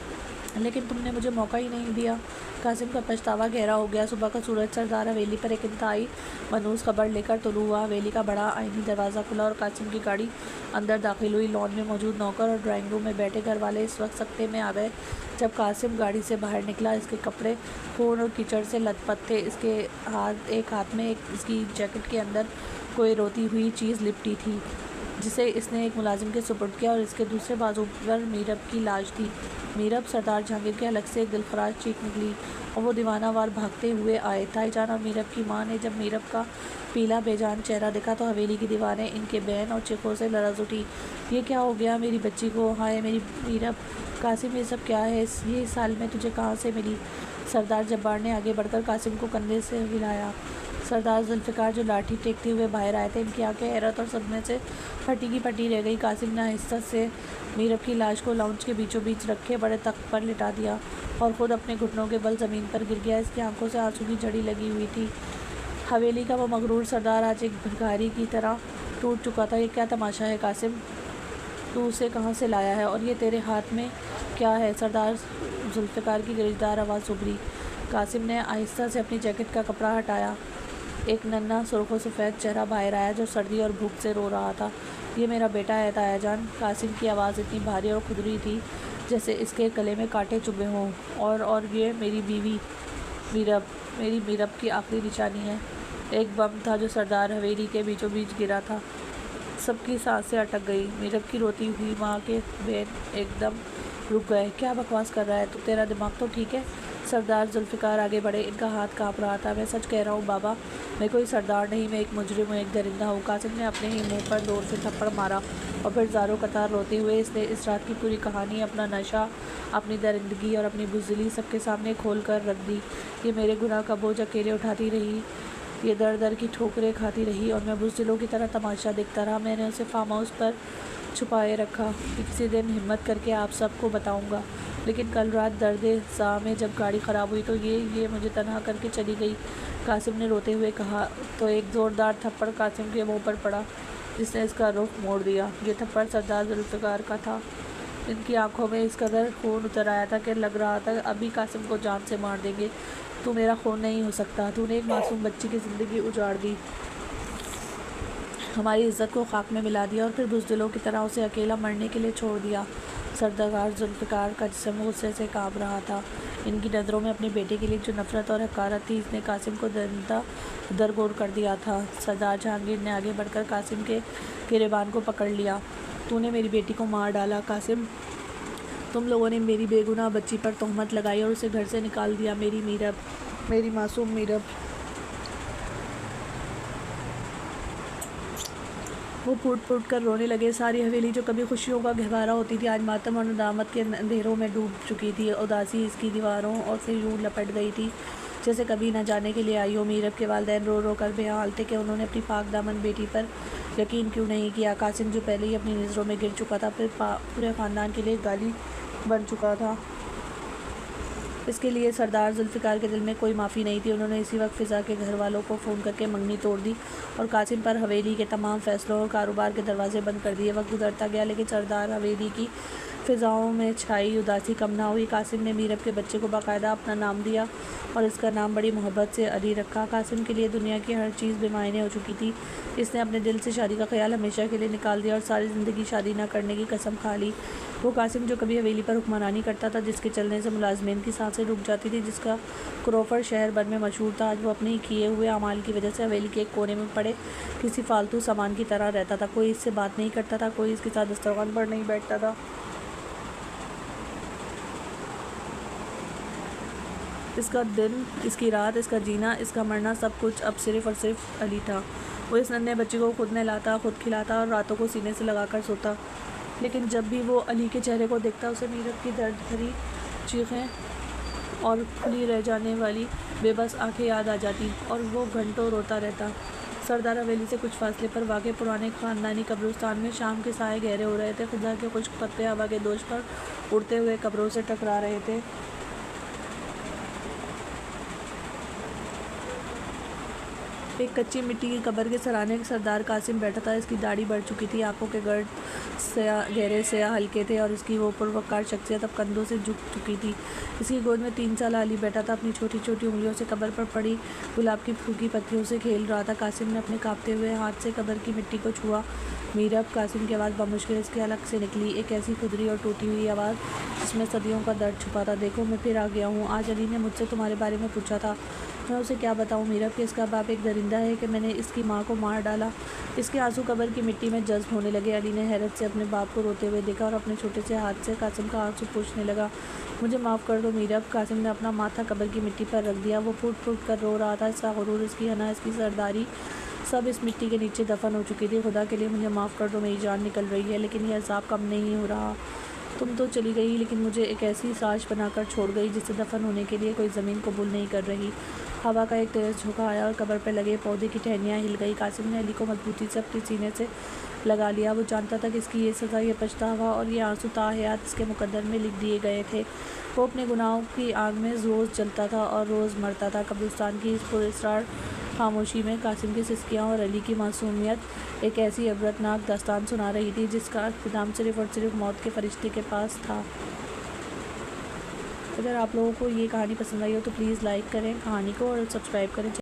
लेकिन तुमने मुझे मौका ही नहीं दिया। कासिम का पछतावा गहरा हो गया। सुबह का सूरज सरदार हवेली पर एक इंतहाई मनहूस खबर लेकर तुलू हुआ। हवेली का बड़ा आईनी दरवाज़ा खुला और कासिम की गाड़ी अंदर दाखिल हुई। लॉन में मौजूद नौकर और ड्राइंग रूम में बैठे घर वाले इस वक्त सख्ते में आ गए। जब कासिम गाड़ी से बाहर निकला, इसके कपड़े खून और कीचड़ से लथपथ थे। एक हाथ में इसकी जैकेट के अंदर कोई रोती हुई चीज़ लिपटी थी, जिसे इसने एक मुलाजिम के सुपुर्द किया, और इसके दूसरे बाजू पर मीरब की लाश थी। मीरब, सरदार जहांगीर के हलक से एक दिलखराज चीख निकली और वो दीवानावार भागते हुए आए। ताईजान और मीरब की माँ ने जब मीरब का पीला बेजान चेहरा देखा तो हवेली की दीवारें इनके बहन और चीखों से लरज़ उठी। ये क्या हो गया मेरी बच्ची को? हाय मेरी मीरब! कासिम, ये सब क्या है? ये इस हाल में तुझे कहाँ से मिली? सरदार जब्बार ने आगे बढ़कर कासिम को कंधे से हिलाया। सरदार जुल्फ़िकार जो लाठी टेकते हुए बाहर आए थे, इनकी आंखें हैरत और सदमे से फटी की फटी रह गई। कासिम ने आहिस्ता से मीरब की लाश को लाउंज के बीचों बीच रखे बड़े तख्त पर लिटा दिया और ख़ुद अपने घुटनों के बल ज़मीन पर गिर गया। इसकी आंखों से आंसू की झड़ी लगी हुई थी। हवेली का वो मगरूर सरदार आज एक भिखारी की तरह टूट चुका था। ये क्या तमाशा है कासिम? तू उसे कहाँ से लाया है और ये तेरे हाथ में क्या है? सरदार जुल्फ़िकार की गिरजदार आवाज़ उभरी। कासिम ने आहिस्ता से अपनी जैकेट का कपड़ा हटाया। एक नन्हा सुर्ख सफ़ेद चेहरा बाहर आया जो सर्दी और भूख से रो रहा था। ये मेरा बेटा है तायाजान। कासिम की आवाज़ इतनी भारी और खुदरी थी जैसे इसके गले में कांटे चुभे हों। और ये मेरी बीवी मीरब, मेरी मीरब की आखिरी निशानी है। एक बम था जो सरदार हवेली के बीचों बीच गिरा था। सबकी सांसें अटक गई। मीरब की रोती हुई माँ के बहन एकदम रुक गए। क्या बकवास कर रहा है तो? तेरा दिमाग तो ठीक है? सरदार जुल्फ़िकार आगे बढ़े। इनका हाथ काँप रहा था। मैं सच कह रहा हूँ बाबा, मैं कोई सरदार नहीं, मैं एक मुजरिम हूँ, एक दरिंदा हूँ। कासिम ने अपने ही मुंह पर जोर से थप्पड़ मारा और फिर ज़ारों कतार रोते हुए इसने इस रात की पूरी कहानी, अपना नशा, अपनी दरिंदगी और अपनी बुज़दिली सबके सामने खोल कर रख दी। ये मेरे गुनाह का बोझ अकेले उठाती रही, ये दर दर की ठोकरें खाती रही और मैं बुज़दिलों की तरह तमाशा देखता रहा। मैंने उसे फार्म हाउस पर छुपाए रखा कि किसी दिन हिम्मत करके आप सबको बताऊंगा, लेकिन कल रात दर्द सा में जब गाड़ी ख़राब हुई तो ये मुझे तनहा करके चली गई। कासिम ने रोते हुए कहा तो एक ज़ोरदार थप्पड़ कासिम के मुंह पर पड़ा जिसने इसका रुख मोड़ दिया। ये थप्पड़ सरदार जुल्फ़िकार का था। इनकी आंखों में इस कदर खून उतर आया था कि लग रहा था अभी कासिम को जान से मार देंगे। तू मेरा खून नहीं हो सकता। तूने एक मासूम बच्ची की ज़िंदगी उजाड़ दी, हमारी इज़्ज़त को खाक में मिला दिया और फिर बुज़दिलों की तरह उसे अकेला मरने के लिए छोड़ दिया। सरदार जुल्फ़िकार का जिस्म गुस्से से काँप रहा था। इनकी नज़रों में अपने बेटे के लिए जो नफ़रत और हकारत थी, इसने कासिम को दरगोर कर दिया था। सरदार जहांगीर ने आगे बढ़कर कासिम के गिरेबान को पकड़ लिया। तूने मेरी बेटी को मार डाला कासिम। तुम लोगों ने मेरी बेगुनाह बच्ची पर तोहमत लगाई और उसे घर से निकाल दिया। मेरी मीरब, मेरी मासूम मीरब। वो फूट फूट कर रोने लगे। सारी हवेली जो कभी खुशियों का गहवारा होती थी, आज मातम और नदामत के अंधेरों में डूब चुकी थी। उदासी इसकी दीवारों और से यूं लपट गई थी जैसे कभी न जाने के लिए आई हो। मीरब के वालिदैन रो रो कर बेहाल थे कि उन्होंने अपनी पाक दामन बेटी पर यकीन क्यों नहीं किया। कासिम जो पहले ही अपनी नज़रों में गिर चुका था, फिर पूरे ख़ानदान के लिए गाली बन चुका था। इसके लिए सरदार जुल्फ़िकार के दिल में कोई माफ़ी नहीं थी। उन्होंने इसी वक्त फ़िज़ा के घर वालों को फ़ोन करके मंगनी तोड़ दी और कासिम पर हवेली के तमाम फ़ैसलों और कारोबार के दरवाजे बंद कर दिए। वक्त गुजरता गया लेकिन सरदार हवेली की फ़िज़ाओं में छाई उदासी कम ना हुई। कासिम ने मीरब के बच्चे को बाकायदा अपना नाम दिया और इसका नाम बड़ी मोहब्बत से अली रखा। कासिम के लिए दुनिया की हर चीज़ बेमायने हो चुकी थी। इसने अपने दिल से शादी का ख्याल हमेशा के लिए निकाल दिया और सारी ज़िंदगी शादी न करने की कसम खा ली। वो कासिम जो कभी हवेली पर हुक्मरानी करता था, जिसके चलने से मुलाजमीन की सांसें रुक जाती थी, जिसका क्रोफर शहर भर में मशहूर था, आज वो अपने किए हुए अमाल की वजह से हवेली के एक कोने में पड़े किसी फालतू सामान की तरह रहता था। कोई इससे बात नहीं करता था, कोई इसके साथ दस्तरखान पर नहीं बैठता था। इसका दिन, इसकी रात, इसका जीना, इसका मरना, सब कुछ अब सिर्फ़ और सिर्फ अली था। वो इस नन्हे बच्चे को खुद नहलाता, खुद खिलाता और रातों को सीने से लगाकर सोता। लेकिन जब भी वो अली के चेहरे को देखता, उसे मीरब की दर्द भरी चीखें और खुली रह जाने वाली बेबस आंखें याद आ जाती और वो घंटों रोता रहता। सरदार हवेली से कुछ फासले पर वाक़ पुराने ख़ानदानी कब्रिस्तान में शाम के साए गहरे हो रहे थे। ख़ुदा के खुश्क पत्ते हवा के दोष पर उड़ते हुए कब्रों से टकरा रहे थे। एक कच्ची मिट्टी की कब्र के सराहने सरदार कासिम बैठा था। इसकी दाढ़ी बढ़ चुकी थी, आंखों के गर्द गहरे स्याह हल्के थे और इसकी वो पुरवकार शख्सियत अब कंधों से झुक चुकी थी। इसकी गोद में 3 साल अली बैठा था, अपनी छोटी छोटी उंगलियों से कब्र पर पड़ी गुलाब की फूकी पत्तियों से खेल रहा था। कासिम ने अपने कांपते हुए हाथ से कब्र की मिट्टी को छुआ। मीरब, कासिम की आवाज़ बामुश्किल इसके हलक से निकली, एक ऐसी खुदरी और टूटी हुई आवाज़ जिसमें सदियों का दर्द छुपा था। देखो, मैं फिर आ गया हूँ। आज अली ने मुझसे तुम्हारे बारे में पूछा था। मैं उसे क्या बताऊँ मीरब कि इसका बाप एक दरिंदा है, कि मैंने इसकी माँ को मार डाला। इसके आंसू कब्र की मिट्टी में जज्ब होने लगे। अली ने हैरत से अपने बाप को रोते हुए देखा और अपने छोटे से हाथ से कासिम का आंसू पोंछने लगा। मुझे माफ़ कर दो मीरब। कासिम ने अपना माथा कब्र की मिट्टी पर रख दिया। वो फूट फूट कर रो रहा था। इसका गुरूर, इसकी हना, इसकी सरदारी सब इस मिट्टी के नीचे दफन हो चुकी थी। खुदा के लिए मुझे माफ़ कर दो, मेरी जान निकल रही है लेकिन यह अज़ाब कम नहीं हो रहा। तुम तो चली गई लेकिन मुझे एक ऐसी साज़ बनाकर छोड़ गई जिसे दफन होने के लिए कोई ज़मीन कबूल नहीं कर रही। हवा का एक तेज़ झोंका आया और कब्र पर लगे पौधे की टहनियाँ हिल गई। कासिम ने अली को मजबूती से अपने सीने से लगा लिया। वो जानता था कि इसकी ये सज़ा, ये पछतावा और ये आंसू ताहयात इसके मुकद्दर में लिख दिए गए थे। वो अपने गुनाहों की आग में रोज़ जलता था और रोज़ मरता था। कब्रिस्तान की इस पुरस्रार खामोशी में कासिम की सिसकियाँ और अली की मासूमियत एक ऐसी इबरतनाक दास्तान सुना रही थी जिसका इख्तिताम सिर्फ़ और सिर्फ मौत के फरिश्ते के पास था। अगर आप लोगों को ये कहानी पसंद आई हो तो प्लीज़ लाइक करें कहानी को और सब्सक्राइब करें।